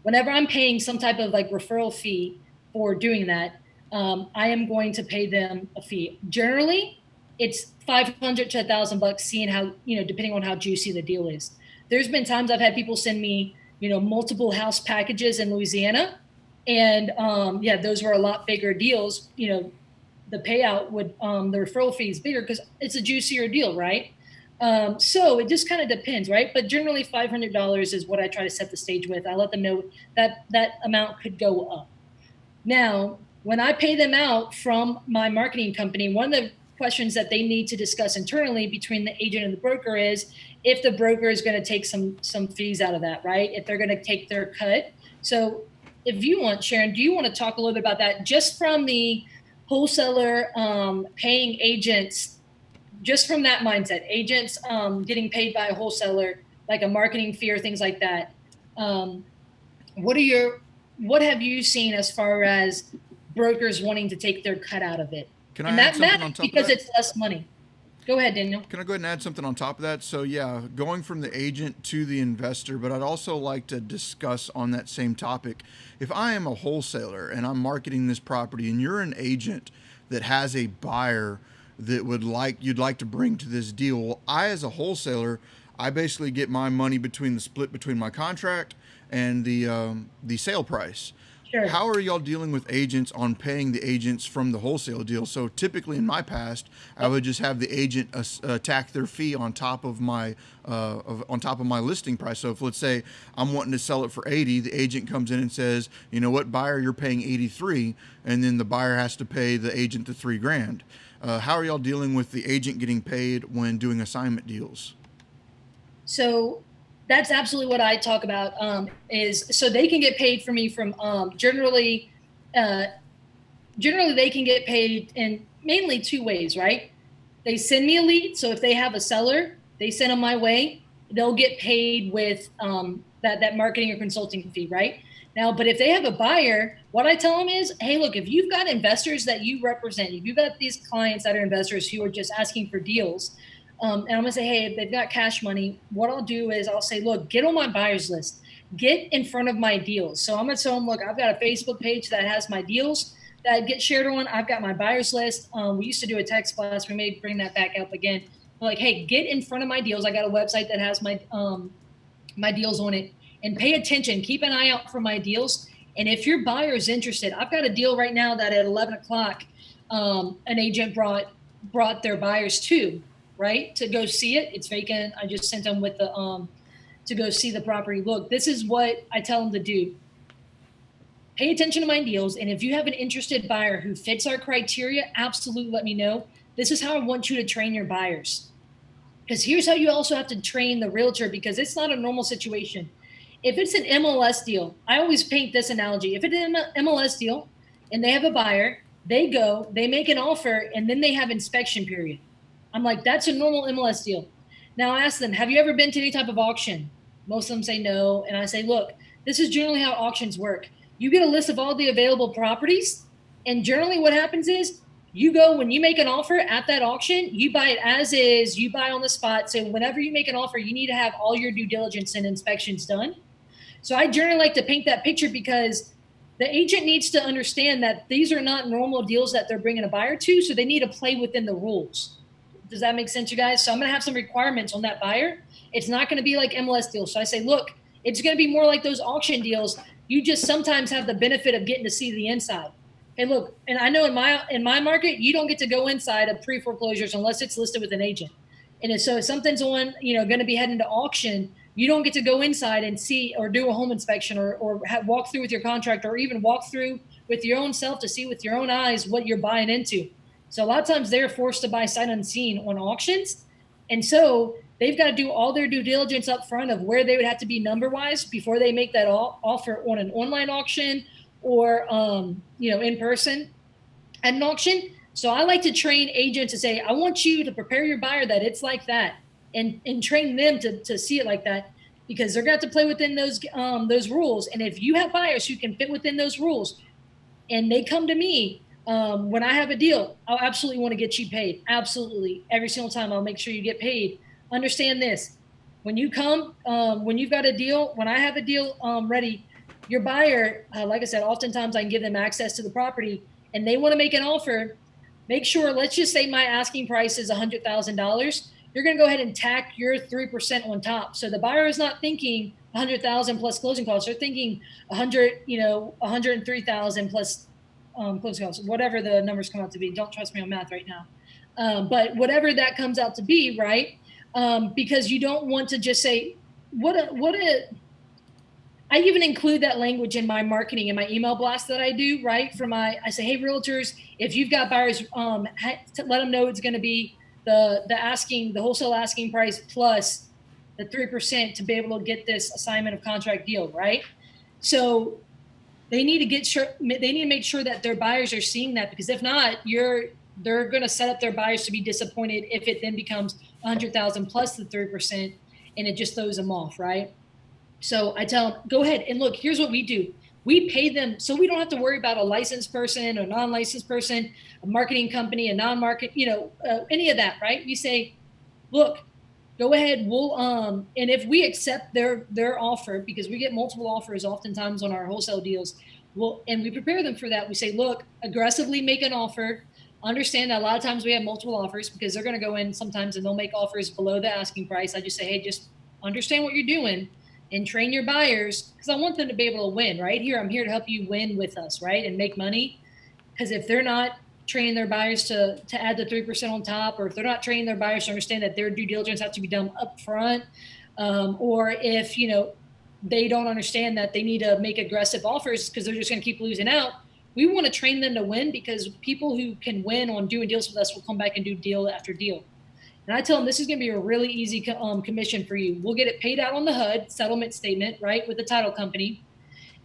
Whenever I'm paying some type of like referral fee for doing that, I am going to pay them a fee. Generally, it's $500 to $1,000, seeing how, depending on how juicy the deal is. There's been times I've had people send me, multiple house packages in Louisiana. And those were a lot bigger deals. The payout would, the referral fee is bigger because it's a juicier deal, right? So it just kind of depends, right? But generally $500 is what I try to set the stage with. I let them know that that amount could go up. Now, when I pay them out from my marketing company, one of the questions that they need to discuss internally between the agent and the broker is if the broker is going to take some fees out of that, right? If they're going to take their cut. So if you want, Sharon, do you want to talk a little bit about that just from the wholesaler paying agents, just from that mindset, agents getting paid by a wholesaler, like a marketing fee or things like that. What have you seen as far as brokers wanting to take their cut out of it? Can I add something on top of that? Because it's less money. Go ahead, Daniel. Can I go ahead and add something on top of that? So yeah, going from the agent to the investor, but I'd also like to discuss on that same topic. If I am a wholesaler and I'm marketing this property and you're an agent that has a buyer that you'd like to bring to this deal, well, I as a wholesaler, I basically get my money between the split between my contract and the sale price. Sure. How are y'all dealing with agents on paying the agents from the wholesale deal? So typically in my past, I would just have the agent tack their fee on top of my listing price. So if let's say I'm wanting to sell it for 80, the agent comes in and says, you know what, buyer, you're paying 83, and then the buyer has to pay the agent the $3,000. How are y'all dealing with the agent getting paid when doing assignment deals? So that's absolutely what I talk about, is so they can get paid for me from generally they can get paid in mainly two ways, right? They send me a lead. So if they have a seller, they send them my way. They'll get paid with that marketing or consulting fee, right? Now, but if they have a buyer, what I tell them is, hey, look, if you've got investors that you represent, if you've got these clients that are investors who are just asking for deals, and I'm going to say, hey, if they've got cash money, what I'll do is I'll say, look, get on my buyer's list. get in front of my deals. So I'm going to tell them, look, I've got a Facebook page that has my deals that get shared on. I've got my buyers list. We used to do a text blast. We may bring that back up again. Like, hey, get in front of my deals. I got a website that has my my deals on it, and pay attention. Keep an eye out for my deals. And if your buyer is interested, I've got a deal right now that at 11 o'clock, an agent brought their buyers to go see it. It's vacant. I just sent them with the to go see the property. Look, this is what I tell them to do. Pay attention to my deals. And if you have an interested buyer who fits our criteria, absolutely let me know. This is how I want you to train your buyers. Because here's how you also have to train the realtor, because it's not a normal situation. If it's an MLS deal, I always paint this analogy. If it's an MLS deal and they have a buyer, they make an offer, and then they have inspection period. I'm like, that's a normal MLS deal. Now I ask them, have you ever been to any type of auction? Most of them say no. And I say, look, this is generally how auctions work. You get a list of all the available properties, and generally what happens is you go, when you make an offer at that auction, you buy it as is, you buy on the spot. So whenever you make an offer, you need to have all your due diligence and inspections done. So I generally like to paint that picture, because the agent needs to understand that these are not normal deals that they're bringing a buyer to. So they need to play within the rules. Does that make sense, you guys? So I'm going to have some requirements on that buyer. It's not going to be like MLS deals. So I say, look, it's going to be more like those auction deals. You just sometimes have the benefit of getting to see the inside. And look, and I know in my market, you don't get to go inside of pre-foreclosures unless it's listed with an agent. And so if something's on, going to be heading to auction, you don't get to go inside and see or do a home inspection or walk through with your contractor, or even walk through with your own self to see with your own eyes what you're buying into. So a lot of times they're forced to buy sight unseen on auctions. And so they've got to do all their due diligence up front of where they would have to be number-wise before they make that offer on an online auction or, in person at an auction. So I like to train agents to say, I want you to prepare your buyer that it's like that, and train them to see it like that, because they're going to have to play within those rules. And if you have buyers who can fit within those rules and they come to me, when I have a deal, I'll absolutely want to get you paid. Absolutely. Every single time I'll make sure you get paid. Understand this. When you come, when you've got a deal, when I have a deal ready, your buyer, like I said, oftentimes I can give them access to the property, and they want to make an offer. Make sure, let's just say my asking price is $100,000. You're going to go ahead and tack your 3% on top. So the buyer is not thinking 100,000 plus closing costs. They're thinking 103,000 plus closing costs, whatever the numbers come out to be. Don't trust me on math right now. But whatever that comes out to be, right? Because you don't want to just say, I even include that language in my marketing, in my email blast that I do, right? I say, hey, realtors, if you've got buyers, let them know it's going to be the wholesale asking price plus the 3% to be able to get this assignment of contract deal, right? So they need to make sure that their buyers are seeing that, because if not, they're going to set up their buyers to be disappointed if it then becomes 100,000 plus the 3%, and it just throws them off, right? So I tell them, go ahead and look, here's what we do. We pay them so we don't have to worry about a licensed person or non-licensed person, a marketing company, a non-market, any of that, right? We say, look, go ahead. We'll, and if we accept their offer, because we get multiple offers oftentimes on our wholesale deals, and we prepare them for that. We say, look, aggressively make an offer. Understand that a lot of times we have multiple offers, because they're going to go in sometimes and they'll make offers below the asking price. I just say, hey, just understand what you're doing and train your buyers, because I want them to be able to win, right? I'm here to help you win with us, right? And make money. Because if they're not training their buyers to add the 3% on top, or if they're not training their buyers to understand that their due diligence has to be done up front, or if, they don't understand that they need to make aggressive offers because they're just going to keep losing out, we want to train them to win, because people who can win on doing deals with us will come back and do deal after deal. And I tell them, this is going to be a really easy commission for you. We'll get it paid out on the HUD settlement statement, right, with the title company.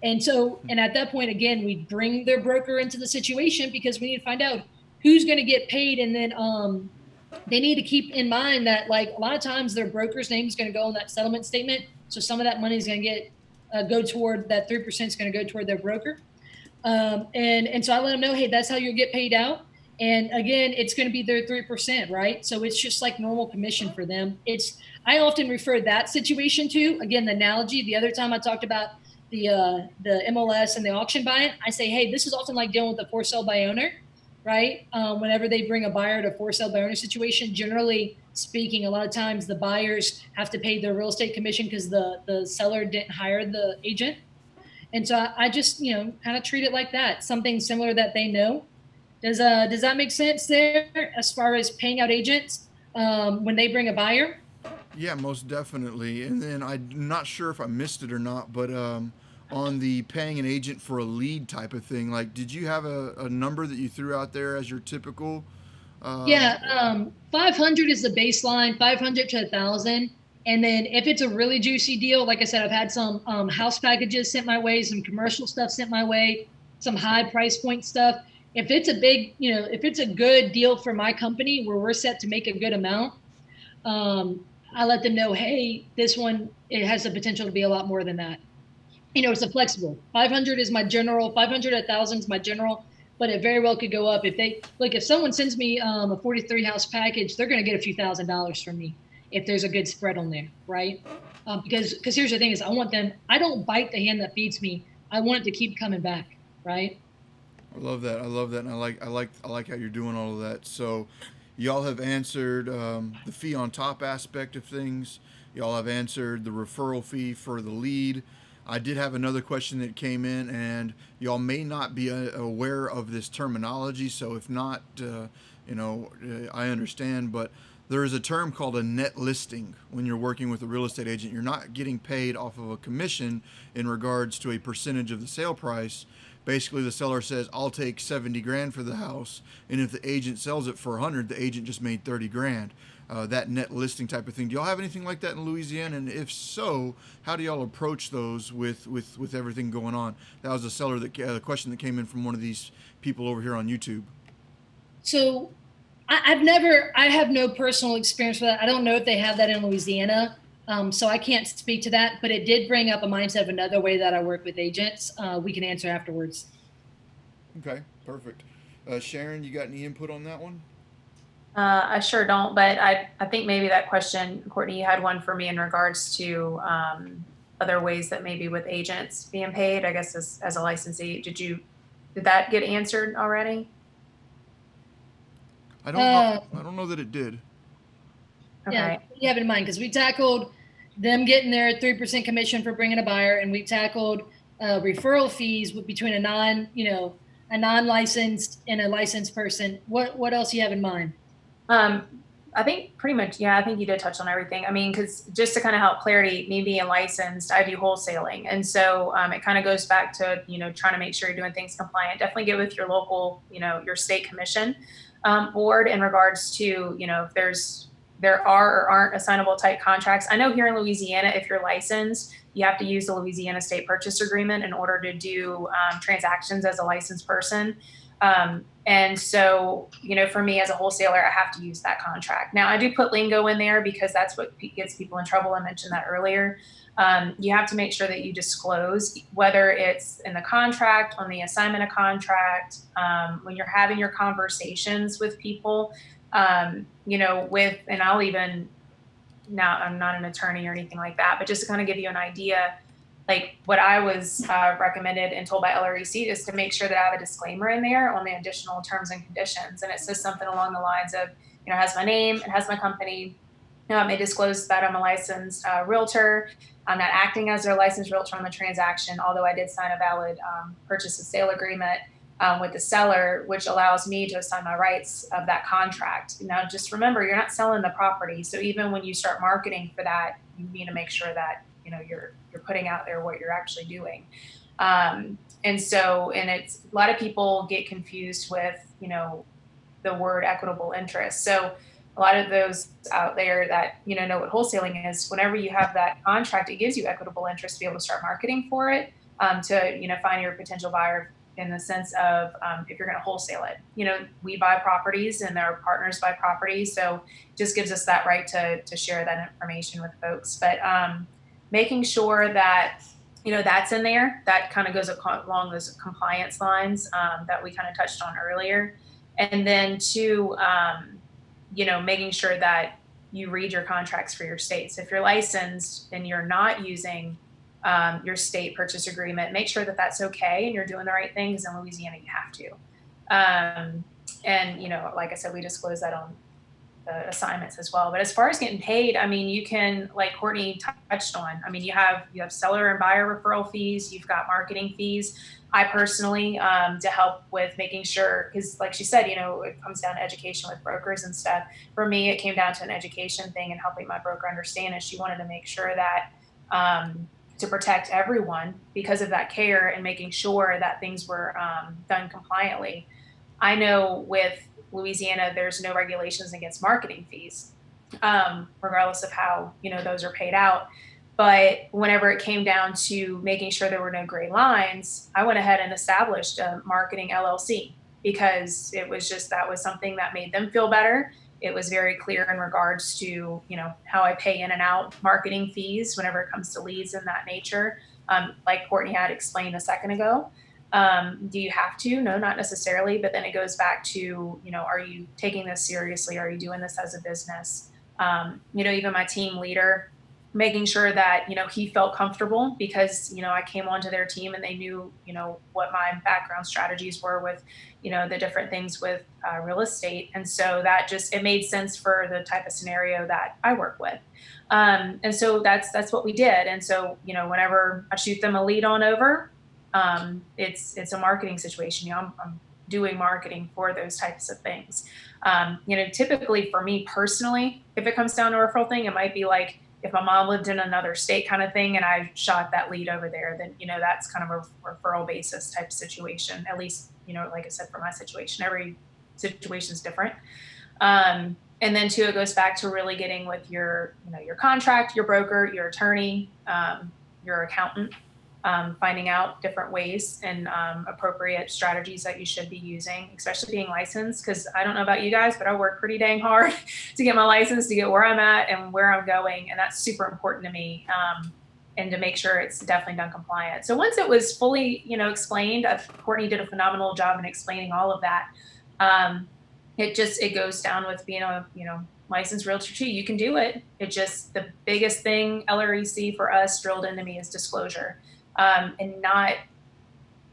And so, and at that point, again, we bring their broker into the situation, because we need to find out who's going to get paid. And then they need to keep in mind that, like, a lot of times their broker's name is going to go on that settlement statement. So some of that money is going to go toward that 3% is going to go toward their broker. And so I let them know, hey, that's how you'll get paid out. And again, it's going to be their 3%, right? So it's just like normal commission for them. I often refer that situation to, again, the analogy. The other time I talked about the MLS and the auction buying, I say, hey, this is often like dealing with a for sale by owner, right? Whenever they bring a buyer to a for sale by owner situation, generally speaking, a lot of times the buyers have to pay their real estate commission because the seller didn't hire the agent. And so I just, kind of treat it like that, something similar that they know. Does that make sense there as far as paying out agents when they bring a buyer? Yeah, most definitely. And then I'm not sure if I missed it or not, but on the paying an agent for a lead type of thing, like, did you have a number that you threw out there as your typical? Yeah, 500 is the baseline, 500 to 1,000. And then if it's a really juicy deal, like I said, I've had some house packages sent my way, some commercial stuff sent my way, some high price point stuff. If it's a big, if it's a good deal for my company where we're set to make a good amount, I let them know, hey, this one, it has the potential to be a lot more than that. It's a flexible. 500 is my general, 500 to 1,000 is my general, but it very well could go up. If someone sends me a 43 house package, they're going to get a few $1,000s from me if there's a good spread on there, right? Because here's the thing is I don't bite the hand that feeds me. I want it to keep coming back, right? I love that. I love that, and I like how you're doing all of that. So, y'all have answered the fee on top aspect of things. Y'all have answered the referral fee for the lead. I did have another question that came in, and y'all may not be aware of this terminology. So, if not, I understand. But there is a term called a net listing when you're working with a real estate agent. You're not getting paid off of a commission in regards to a percentage of the sale price. Basically, the seller says, I'll take 70 grand for the house. And if the agent sells it for 100, the agent just made 30 grand. That net listing type of thing. Do y'all have anything like that in Louisiana? And if so, how do y'all approach those with everything going on? That was a question that came in from one of these people over here on YouTube. So I have no personal experience with that. I don't know if they have that in Louisiana. So I can't speak to that, but it did bring up a mindset of another way that I work with agents. We can answer afterwards. Okay, perfect. Sharon, you got any input on that one? I sure don't, but I think maybe that question, Courtney, you had one for me in regards to other ways that maybe with agents being paid, I guess as a licensee. Did that get answered already? I don't know. I don't know that it did. Okay. Yeah, you have it in mind because we tackled them getting their 3% commission for bringing a buyer, and we tackled referral fees between a non-licensed and a licensed person. What else do you have in mind? I think pretty much, yeah, I think you did touch on everything. I mean, because just to kind of help clarity, me being licensed, I do wholesaling. And so it kind of goes back to, trying to make sure you're doing things compliant. Definitely get with your local, your state commission board in regards to, if there are or aren't assignable type contracts. I know here in Louisiana, if you're licensed, you have to use the Louisiana State Purchase Agreement in order to do transactions as a licensed person. And so, for me as a wholesaler, I have to use that contract. Now, I do put lingo in there because that's what gets people in trouble. I mentioned that earlier. You have to make sure that you disclose whether it's in the contract, on the assignment of contract, when you're having your conversations with people, and I'll even, now I'm not an attorney or anything like that, but just to kind of give you an idea, like what I was recommended and told by LREC is to make sure that I have a disclaimer in there on the additional terms and conditions. And it says something along the lines of, it has my name, it has my company. It may disclose that I'm a licensed realtor. I'm not acting as their licensed realtor on the transaction, although I did sign a valid purchase and sale agreement with the seller, which allows me to assign my rights of that contract. Now, just remember, you're not selling the property. So even when you start marketing for that, you need to make sure that, you're putting out there what you're actually doing. And it's a lot of people get confused with, the word equitable interest. So a lot of those out there that, know what wholesaling is, whenever you have that contract, it gives you equitable interest to be able to start marketing for it, to, find your potential buyer in the sense of if you're going to wholesale it. We buy properties and our partners buy properties. So it just gives us that right to share that information with folks. But making sure that, that's in there, that kind of goes along those compliance lines that we kind of touched on earlier. And then two, making sure that you read your contracts for your state. So if you're licensed and you're not using your state purchase agreement, make sure that that's okay and you're doing the right things. In Louisiana, you have to. And like I said, we disclose that on the assignments as well. But as far as getting paid, I mean, you can, like Courtney touched on, I mean, you have seller and buyer referral fees, you've got marketing fees. I personally, to help with making sure, because like she said, it comes down to education with brokers and stuff. For me, it came down to an education thing and helping my broker understand, and she wanted to make sure that to protect everyone because of that care and making sure that things were done compliantly. I know with Louisiana, there's no regulations against marketing fees, regardless of how those are paid out. But whenever it came down to making sure there were no gray lines, I went ahead and established a marketing LLC because it was just, that was something that made them feel better. It was very clear in regards to, how I pay in and out marketing fees whenever it comes to leads and that nature. Like Courtney had explained a second ago. Do you have to? No, not necessarily. But then it goes back to, are you taking this seriously? Are you doing this as a business? Even my team leader, making sure that, he felt comfortable because, I came onto their team and they knew, what my background strategies were with, the different things with real estate. And so that it made sense for the type of scenario that I work with. And so that's what we did. And so, whenever I shoot them a lead on over, it's a marketing situation. I'm doing marketing for those types of things. Typically for me personally, if it comes down to a referral thing, it might be like if my mom lived in another state kind of thing and I shot that lead over there, then, that's kind of a referral basis type situation. At least, like I said, for my situation, every situation is different. And then two, it goes back to really getting with your contract, your broker, your attorney, your accountant, finding out different ways and appropriate strategies that you should be using, especially being licensed. Because I don't know about you guys, but I work pretty dang hard to get my license, to get where I'm at and where I'm going. And that's super important to me. And to make sure it's definitely done compliant. So once it was fully, explained, Courtney did a phenomenal job in explaining all of that. It goes down with being a, licensed realtor too. You can do it. It just, the biggest thing LREC for us drilled into me is disclosure. And not,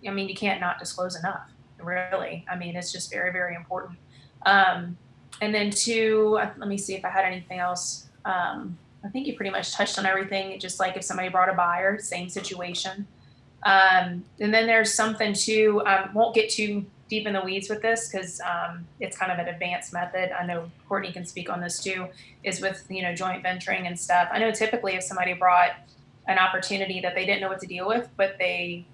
you can't not disclose enough, really. It's just very, very important. And then two, let me see if I had anything else. I think you pretty much touched on everything. Just like if somebody brought a buyer, same situation. And then there's something too, won't get too deep in the weeds with this because it's kind of an advanced method. I know Courtney can speak on this too, is with, joint venturing and stuff. I know typically if somebody brought an opportunity that they didn't know what to deal with, but they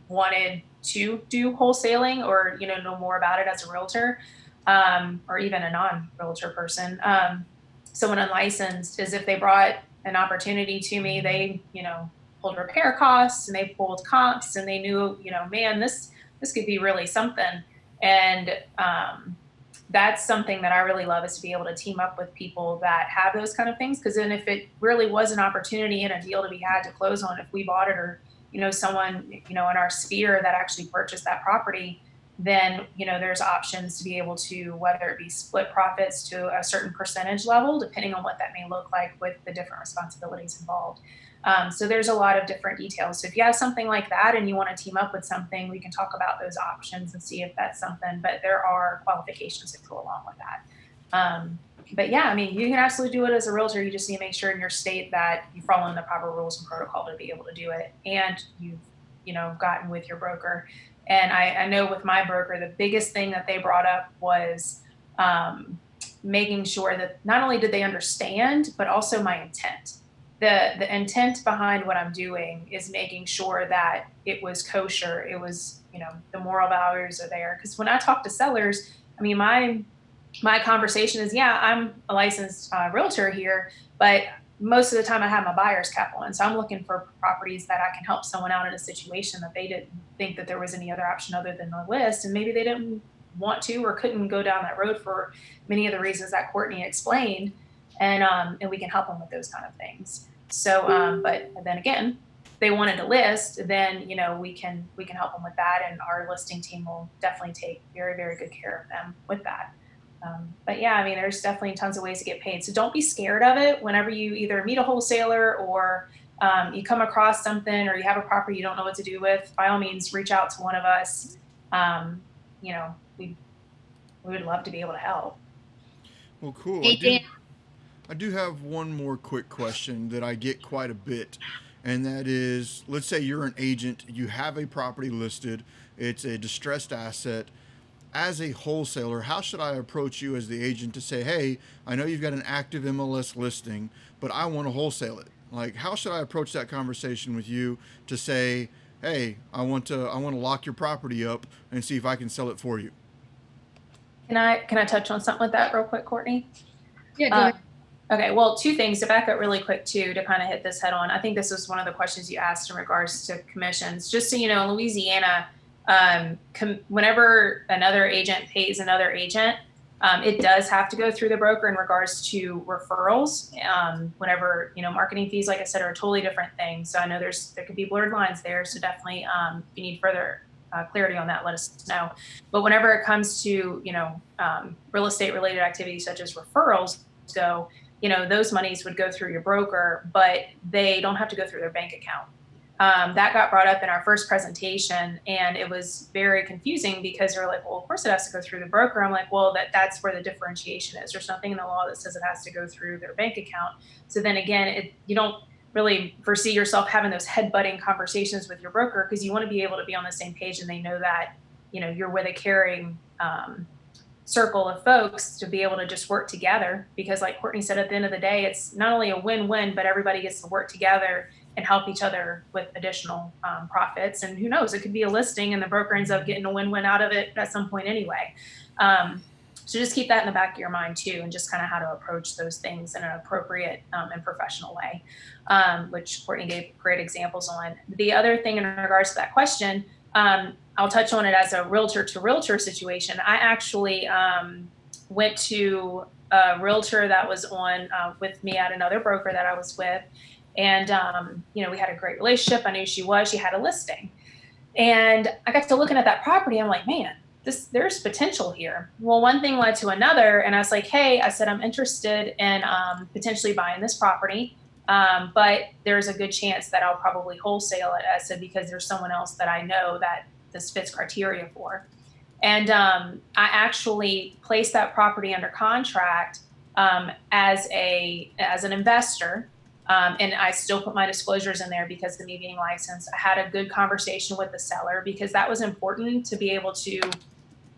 wanted to do wholesaling or, know more about it as a realtor, or even a non-realtor person. Someone unlicensed is if they brought an opportunity to me, they, pulled repair costs and they pulled comps and they knew, man, this could be really something. And, that's something that I really love, is to be able to team up with people that have those kind of things. Because then if it really was an opportunity and a deal to be had to close on, if we bought it or, someone, in our sphere that actually purchased that property, then, there's options to be able to, whether it be split profits to a certain percentage level, depending on what that may look like with the different responsibilities involved. So there's a lot of different details. So if you have something like that and you want to team up with something, we can talk about those options and see if that's something, but there are qualifications that go along with that. But yeah, you can absolutely do it as a realtor. You just need to make sure in your state that you follow in the proper rules and protocol to be able to do it. And you've, gotten with your broker. And I know with my broker, the biggest thing that they brought up was making sure that not only did they understand, but also my intent. The intent behind what I'm doing is making sure that it was kosher. It was, the moral values are there. Because when I talk to sellers, my conversation is, yeah, I'm a licensed realtor here, but most of the time I have my buyer's cap on. So I'm looking for properties that I can help someone out in a situation that they didn't think that there was any other option other than the list. And maybe they didn't want to or couldn't go down that road for many of the reasons that Courtney explained. And we can help them with those kind of things. So, but then again, they wanted to list, then, you know, we can help them with that. And our listing team will definitely take very, very good care of them with that. But yeah, I mean, there's definitely tons of ways to get paid. So don't be scared of it whenever you either meet a wholesaler or you come across something or you have a property you don't know what to do with. By all means, reach out to one of us. You know, we would love to be able to help. Well, cool. Hey, Dan. I do have one more quick question that I get quite a bit, and that is, let's say you're an agent, you have a property listed, it's a distressed asset. As a wholesaler, how should I approach you as the agent to say, hey, I know you've got an active MLS listing, but I want to wholesale it? Like, how should I approach that conversation with you to say, hey, I want to lock your property up and see if I can sell it for you? Can I touch on something with that real quick, Courtney? Yeah, go ahead. Okay, well, two things to back up really quick too, to kind of hit this head on. I think this was one of the questions you asked in regards to commissions. Just so you know, in Louisiana, whenever another agent pays another agent, it does have to go through the broker in regards to referrals. Whenever, you know, marketing fees, like I said, are a totally different thing. So I know there could be blurred lines there. So definitely, if you need further clarity on that, let us know. But whenever it comes to, you know, real estate related activities such as referrals go, you know, those monies would go through your broker, but they don't have to go through their bank account. That got brought up in our first presentation, and it was very confusing because they're like, well, of course it has to go through the broker. I'm like, well, that's where the differentiation is. There's nothing in the law that says it has to go through their bank account. So then again, you don't really foresee yourself having those headbutting conversations with your broker, because you want to be able to be on the same page and they know that, you know, you're with a caring circle of folks to be able to just work together. Because like Courtney said, at the end of the day, it's not only a win-win, but everybody gets to work together and help each other with additional profits. And who knows, it could be a listing and the broker ends up getting a win-win out of it at some point anyway. So just keep that in the back of your mind too, and just kind of how to approach those things in an appropriate and professional way, which Courtney gave great examples on. The other thing in regards to that question, I'll touch on it as a realtor to realtor situation. I actually went to a realtor that was on with me at another broker that I was with. And, you know, we had a great relationship. I knew she had a listing, and I got to looking at that property. I'm like, man, there's potential here. Well, one thing led to another. And I was like, hey, I said, I'm interested in potentially buying this property. But there's a good chance that I'll probably wholesale it. I said, because there's someone else that I know that this fits criteria for. And I actually placed that property under contract as an investor. And I still put my disclosures in there because of me being licensed. I had a good conversation with the seller, because that was important to be able to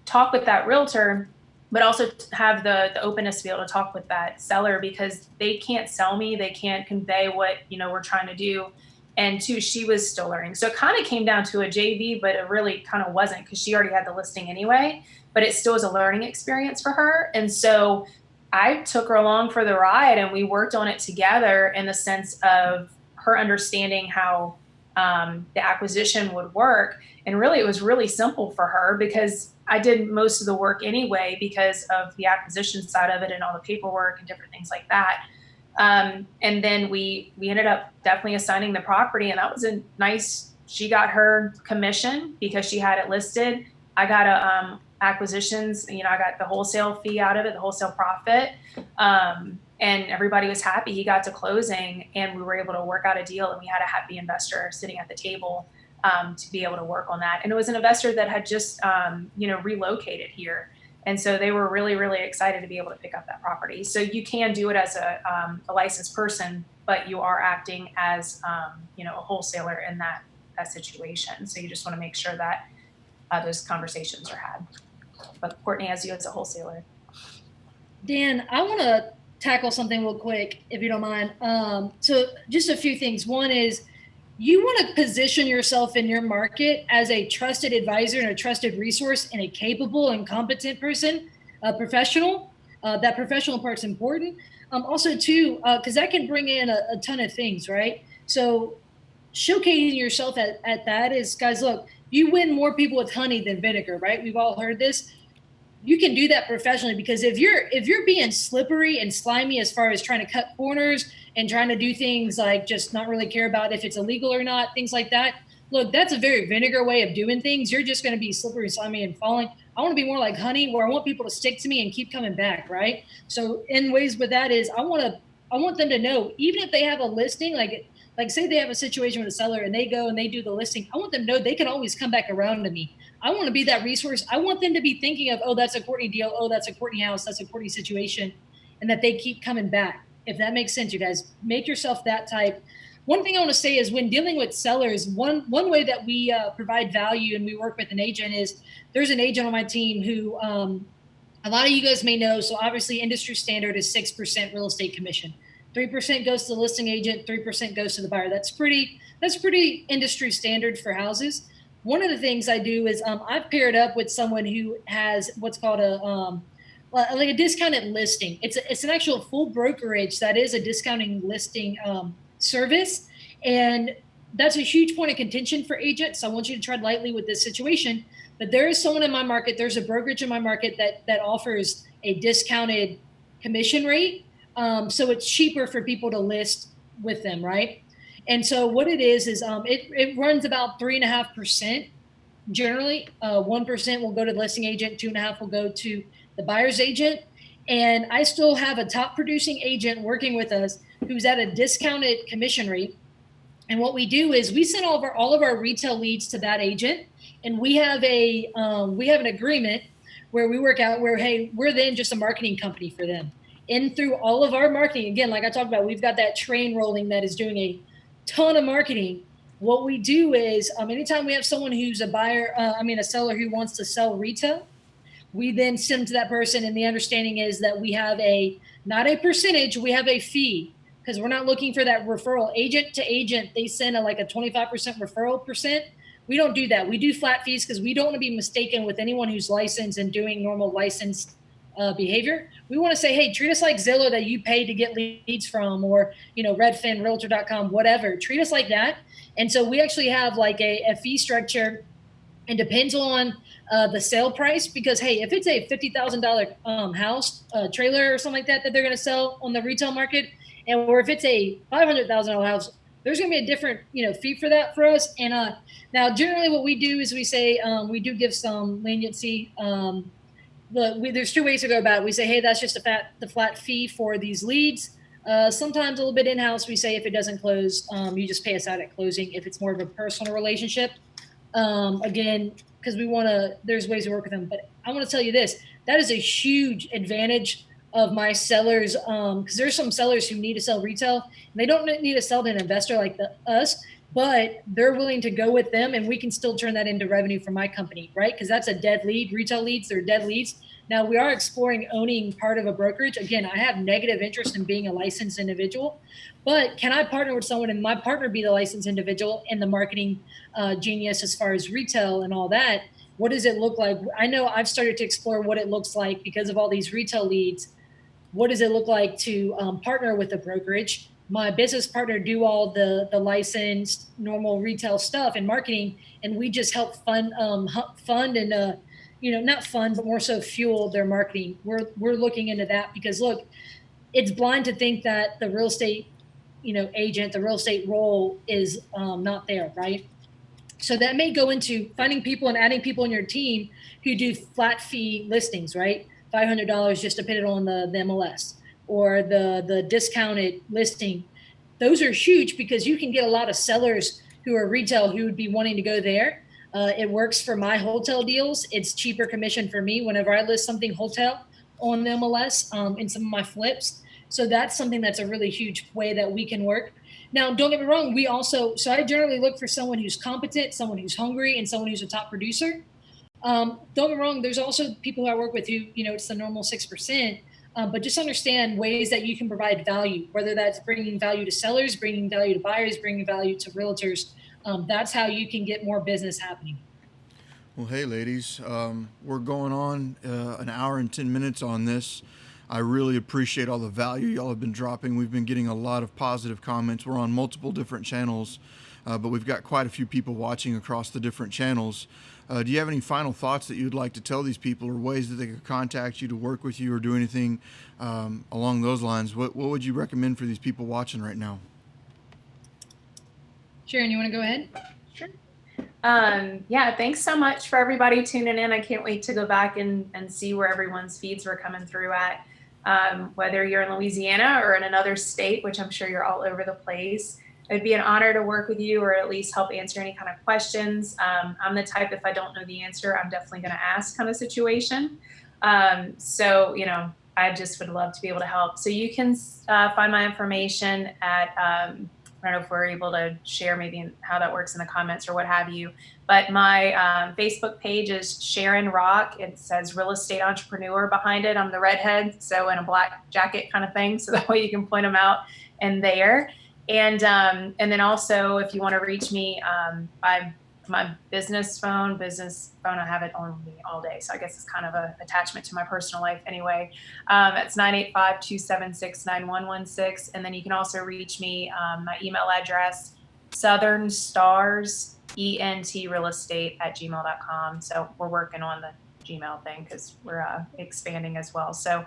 talk with that realtor, but also have the openness to be able to talk with that seller, because they can't sell me. They can't convey what, you know, we're trying to do. And two, she was still learning. So it kind of came down to a JV, but it really kind of wasn't, because she already had the listing anyway, but it still was a learning experience for her. And so I took her along for the ride, and we worked on it together in the sense of her understanding how the acquisition would work. And really, it was really simple for her, because I did most of the work anyway because of the acquisition side of it and all the paperwork and different things like that. And then we ended up definitely assigning the property, and that was a nice, she got her commission because she had it listed. I got a acquisitions, you know, I got the wholesale fee out of it, the wholesale profit. And everybody was happy. He got to closing, and we were able to work out a deal, and we had a happy investor sitting at the table to be able to work on that. And it was an investor that had just, you know, relocated here. And so they were really, really excited to be able to pick up that property. So you can do it as a licensed person, but you are acting as, you know, a wholesaler in that situation. So you just want to make sure that those conversations are had. But Courtney, as you as a wholesaler. Dan, I want to tackle something real quick, if you don't mind. So just a few things. One is, you want to position yourself in your market as a trusted advisor and a trusted resource and a capable and competent person, a professional. That professional part's important. Also, too, because that can bring in a ton of things, right? So showcasing yourself at that is, guys, look, you win more people with honey than vinegar, right? We've all heard this. you can do that professionally, because if you're being slippery and slimy as far as trying to cut corners and trying to do things like just not really care about if it's illegal or not, things like that. Look, that's a very vinegar way of doing things. You're just going to be slippery, slimy, and falling. I want to be more like honey, where I want people to stick to me and keep coming back, right? So in ways with that is I want them to know, even if they have a listing, like say they have a situation with a seller and they go and they do the listing, I want them to know they can always come back around to me. I want to be that resource. I want them to be thinking of, oh, that's a Courtney deal. Oh, that's a Courtney house. That's a Courtney situation. And that they keep coming back. If that makes sense, you guys, make yourself that type. One thing I want to say is when dealing with sellers, one way that we provide value and we work with an agent is there's an agent on my team who a lot of you guys may know. So obviously industry standard is 6% real estate commission. 3% goes to the listing agent, 3% goes to the buyer. That's pretty industry standard for houses. One of the things I do is I've paired up with someone who has what's called like a discounted listing. It's an actual full brokerage that is a discounting listing service, and that's a huge point of contention for agents. So I want you to tread lightly with this situation. But there is someone in my market. There's a brokerage in my market that offers a discounted commission rate. So it's cheaper for people to list with them, right? And so what it is it runs about 3.5% generally. 1% will go to the listing agent, 2.5% will go to the buyer's agent. And I still have a top producing agent working with us who's at a discounted commission rate. And what we do is we send all of our retail leads to that agent, and we have an agreement where we work out where, hey, we're then just a marketing company for them. And through all of our marketing, again, like I talked about, we've got that train rolling that is doing a ton of marketing. What we do is anytime we have someone who's a seller who wants to sell retail, we then send them to that person. And the understanding is that we have not a percentage, we have a fee, because we're not looking for that referral. Agent to agent, they send like a 25% referral percent. We don't do that. We do flat fees because we don't want to be mistaken with anyone who's licensed and doing normal licensed behavior. We want to say, hey, treat us like Zillow that you pay to get leads from, or, Redfin, Realtor.com, whatever. Treat us like that. And so we actually have like a fee structure. It depends on the sale price, because, hey, if it's a $50,000 house, trailer or something like that they're going to sell on the retail market, or if it's a $500,000 house, there's going to be a different, fee for that for us. And now generally what we do is we say we do give some leniency. There's two ways to go about it. We say, hey, that's just the flat fee for these leads. Sometimes a little bit in-house. We say if it doesn't close, you just pay us out at closing if it's more of a personal relationship. Again, because there's ways to work with them. But I want to tell you this, that is a huge advantage of my sellers, because there's some sellers who need to sell retail. And they don't need to sell to an investor like us, but they're willing to go with them, and we can still turn that into revenue for my company, right? Because that's a dead lead. Retail leads, they're dead leads. Now, we are exploring owning part of a brokerage. Again, I have negative interest in being a licensed individual, but can I partner with someone and my partner be the licensed individual and the marketing genius as far as retail and all that? What does it look like? I know I've started to explore what it looks like because of all these retail leads. What does it look like to partner with a brokerage? My business partner do all the licensed normal retail stuff and marketing, and we just help fund and not fund, but more so fuel their marketing. We're looking into that because, look, it's blind to think that the real estate agent, the real estate role is not there, right? So that may go into finding people and adding people in your team who do flat fee listings, right? $500 just to put it on the MLS, or the discounted listing. Those are huge because you can get a lot of sellers who are retail who would be wanting to go there. It works for my hotel deals. It's cheaper commission for me whenever I list something hotel on the MLS in some of my flips. So that's something that's a really huge way that we can work. Now, don't get me wrong. So I generally look for someone who's competent, someone who's hungry, and someone who's a top producer. Don't get me wrong. There's also people who I work with who, it's the normal 6%, but just understand ways that you can provide value, whether that's bringing value to sellers, bringing value to buyers, bringing value to realtors. That's how you can get more business happening. Well, hey, ladies, we're going on an hour and 10 minutes on this. I really appreciate all the value y'all have been dropping. We've been getting a lot of positive comments. We're on multiple different channels. but we've got quite a few people watching across the different channels. Do you have any final thoughts that you'd like to tell these people, or ways that they could contact you to work with you or do anything along those lines? What would you recommend for these people watching right now? Sharon, you want to go ahead? Sure. Yeah, thanks so much for everybody tuning in. I can't wait to go back and see where everyone's feeds were coming through at. Whether you're in Louisiana or in another state, which I'm sure you're all over the place. It'd be an honor to work with you, or at least help answer any kind of questions. I'm the type, if I don't know the answer, I'm definitely going to ask kind of situation. So, I just would love to be able to help. So you can find my information at, I don't know if we're able to share maybe how that works in the comments or what have you. But my Facebook page is Sharon Rock. It says real estate entrepreneur behind it. I'm the redhead, so in a black jacket kind of thing. So that way you can point them out in there. And then also, if you want to reach me by my business phone, I have it on me all day. So I guess it's kind of an attachment to my personal life anyway. It's 985-276-9116. And then you can also reach me, my email address, southernstarsentrealestate@gmail.com. So we're working on the Gmail thing because we're expanding as well. So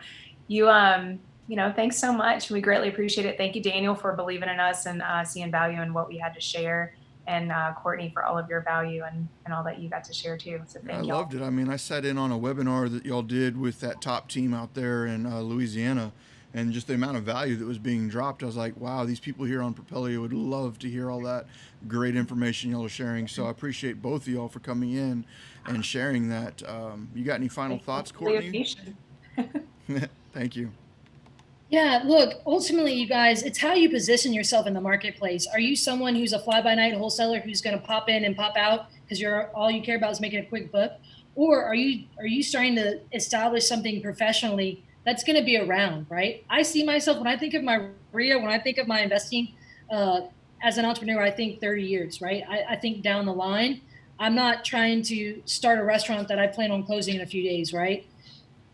thanks so much. We greatly appreciate it. Thank you, Daniel, for believing in us and seeing value in what we had to share. And Courtney, for all of your value and all that you got to share too. So thank you. I loved it. I mean, I sat in on a webinar that y'all did with that top team out there in Louisiana, and just the amount of value that was being dropped. I was like, wow, these people here on Propelio would love to hear all that great information y'all are sharing. So I appreciate both of y'all for coming in and sharing that. You got any final thoughts, Courtney? Thank you. Yeah, look, ultimately, you guys, it's how you position yourself in the marketplace. Are you someone who's a fly-by-night wholesaler who's going to pop in and pop out because all you care about is making a quick buck? Or are you starting to establish something professionally that's going to be around, right? I see myself, when I think of my RIA, when I think of my investing as an entrepreneur, I think 30 years, right? I think down the line. I'm not trying to start a restaurant that I plan on closing in a few days, right?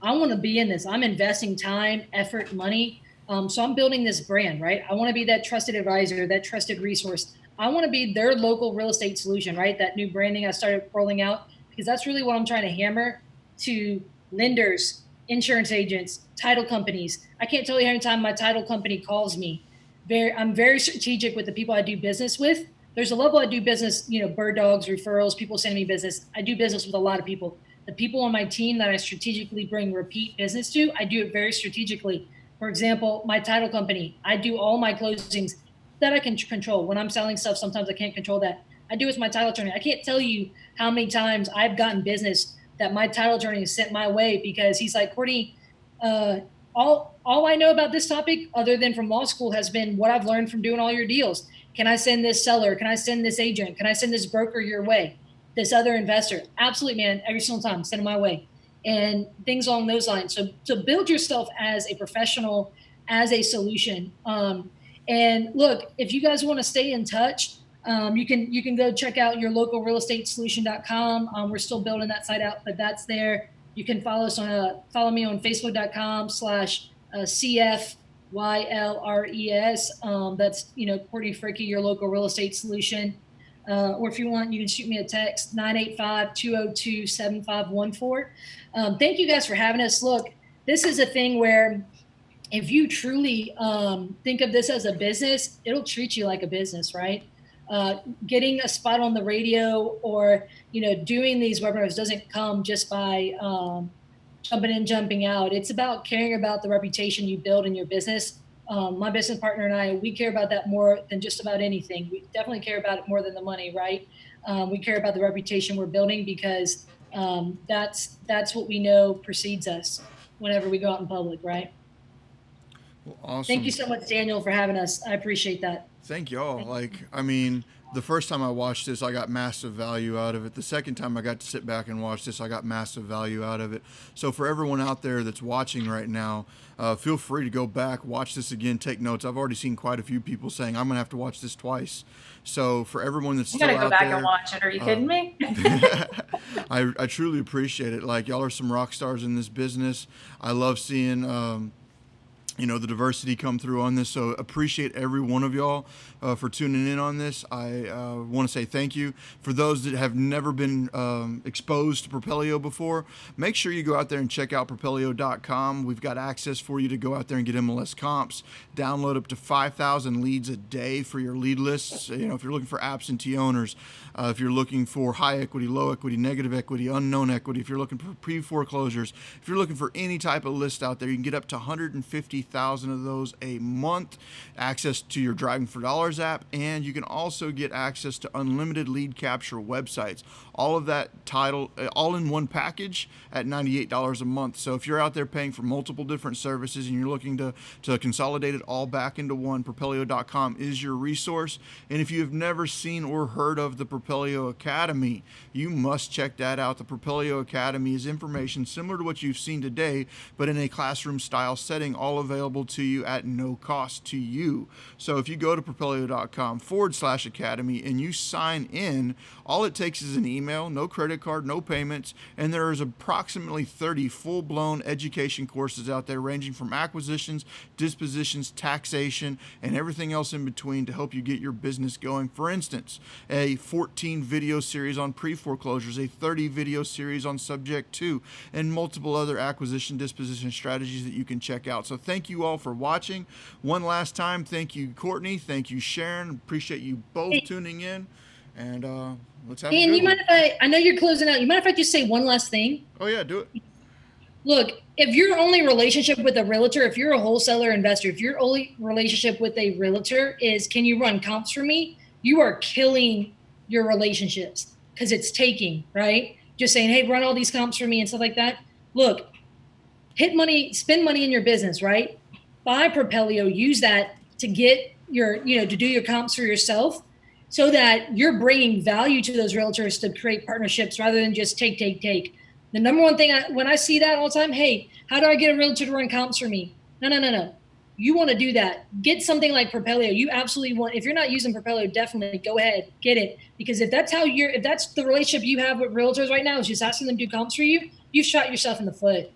I want to be in this. I'm investing time, effort, money. So I'm building this brand, right? I want to be that trusted advisor, that trusted resource. I want to be their local real estate solution, right? That new branding I started rolling out, because that's really what I'm trying to hammer to lenders, insurance agents, title companies. I can't tell you how many times my title company calls me. I'm very strategic with the people I do business with. There's a level I do business, bird dogs, referrals, people sending me business. I do business with a lot of people. The people on my team that I strategically bring repeat business to, I do it very strategically. For example, my title company, I do all my closings that I can control. When I'm selling stuff, sometimes I can't control that. I do it with my title attorney. I can't tell you how many times I've gotten business that my title attorney has sent my way because he's like, Courtney, all I know about this topic, other than from law school, has been what I've learned from doing all your deals. Can I send this seller? Can I send this agent? Can I send this broker your way? This other investor? Absolutely, man. Every single time, send them my way. And things along those lines. So build yourself as a professional, as a solution. And look, if you guys want to stay in touch, you can go check out your local realestatesolution.com. We're still building that site out, but that's there. You can follow me on facebook.com/CFYLRES. That's Courtney Fricky, your local real estate solution. Or if you want, you can shoot me a text, 985-202-7514. Thank you guys for having us. Look, this is a thing where if you truly think of this as a business, it'll treat you like a business, right? Getting a spot on the radio or, doing these webinars doesn't come just by jumping in, jumping out. It's about caring about the reputation you build in your business. My business partner and I, we care about that more than just about anything. We definitely care about it more than the money, right? We care about the reputation we're building because that's what we know precedes us whenever we go out in public, right? Well, awesome. Thank you so much, Daniel, for having us. I appreciate that. Thank y'all. The first time I watched this, I got massive value out of it. The second time I got to sit back and watch this, I got massive value out of it. So for everyone out there that's watching right now, feel free to go back, watch this again, take notes. I've already seen quite a few people saying, I'm going to have to watch this twice. So for everyone that's still out there. You got to go back and watch it. Are you kidding me? I truly appreciate it. Like, y'all are some rock stars in this business. I love seeing the diversity come through on this. So appreciate every one of y'all for tuning in on this. I want to say thank you. For those that have never been exposed to Propelio before, make sure you go out there and check out Propelio.com. We've got access for you to go out there and get MLS comps, download up to 5,000 leads a day for your lead lists. If you're looking for absentee owners, if you're looking for high equity, low equity, negative equity, unknown equity, if you're looking for pre-foreclosures, if you're looking for any type of list out there, you can get up to 150,000 of those a month, access to your Driving for Dollars app, and you can also get access to unlimited lead capture websites. All of that all in one package at $98 a month. So if you're out there paying for multiple different services and you're looking to consolidate it all back into one, Propelio.com is your resource. And if you have never seen or heard of the Propelio Academy, you must check that out. The Propelio Academy is information similar to what you've seen today, but in a classroom style setting, all available to you at no cost to you. So if you go to Propelio.com/academy and you sign in, all it takes is an email, no credit card, no payments, and there is approximately 30 full-blown education courses out there ranging from acquisitions, dispositions, taxation, and everything else in between to help you get your business going. For instance, a 14 video series on pre-foreclosures, a 30 video series on subject 2, and multiple other acquisition disposition strategies that you can check out. So thank you all for watching. One last time, thank you, Courtney. Thank you, Sharon. Appreciate you both tuning in. And let's have a good you mind if I know you're closing out. You mind if I just say one last thing? Oh, yeah, do it. Look, if your only relationship with a realtor, if you're a wholesaler investor, if your only relationship with a realtor is, can you run comps for me? You are killing your relationships because it's taking, right? Just saying, hey, run all these comps for me and stuff like that. Look, spend money in your business, right? Buy Propelio, use that to get to do your comps for yourself so that you're bringing value to those realtors to create partnerships rather than just take. The number one thing, when I see that all the time, hey, how do I get a realtor to run comps for me? No. You want to do that. Get something like Propelio. You absolutely want, if you're not using Propelio, definitely go ahead, get it. Because if that's the relationship you have with realtors right now, is just asking them to do comps for you, you've shot yourself in the foot.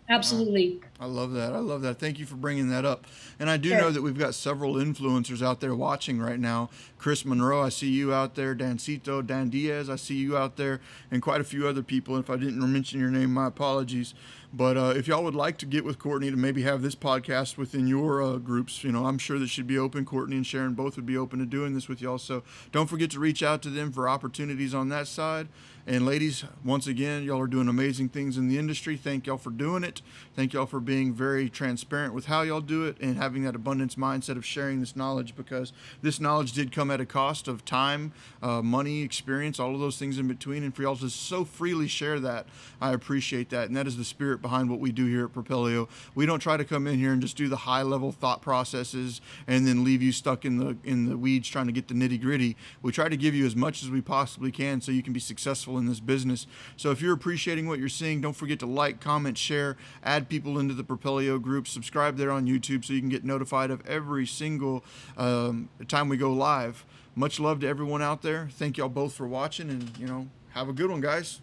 Absolutely. I love that. Thank you for bringing that up. And I do know that we've got several influencers out there watching right now. Chris Monroe, I see you out there. Dancito, Dan Diaz, I see you out there. And quite a few other people. And if I didn't mention your name, my apologies. But if y'all would like to get with Courtney to maybe have this podcast within your groups, I'm sure that she'd be open. Courtney and Sharon both would be open to doing this with y'all. So don't forget to reach out to them for opportunities on that side. And ladies, once again, y'all are doing amazing things in the industry. Thank y'all for doing it. Thank y'all for being very transparent with how y'all do it and having that abundance mindset of sharing this knowledge, because this knowledge did come at a cost of time, money, experience, all of those things in between. And for y'all to so freely share that, I appreciate that. And that is the spirit behind what we do here at Propelio. We don't try to come in here and just do the high level thought processes and then leave you stuck in the weeds trying to get the nitty gritty. We try to give you as much as we possibly can so you can be successful in this business. So if you're appreciating what you're seeing, don't forget to like, comment, share, add people into the Propelio group, subscribe there on YouTube so you can get notified of every single time we go live. Much love to everyone out there. Thank y'all both for watching, and have a good one, guys.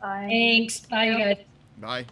Bye. Thanks. Bye, you guys. Bye.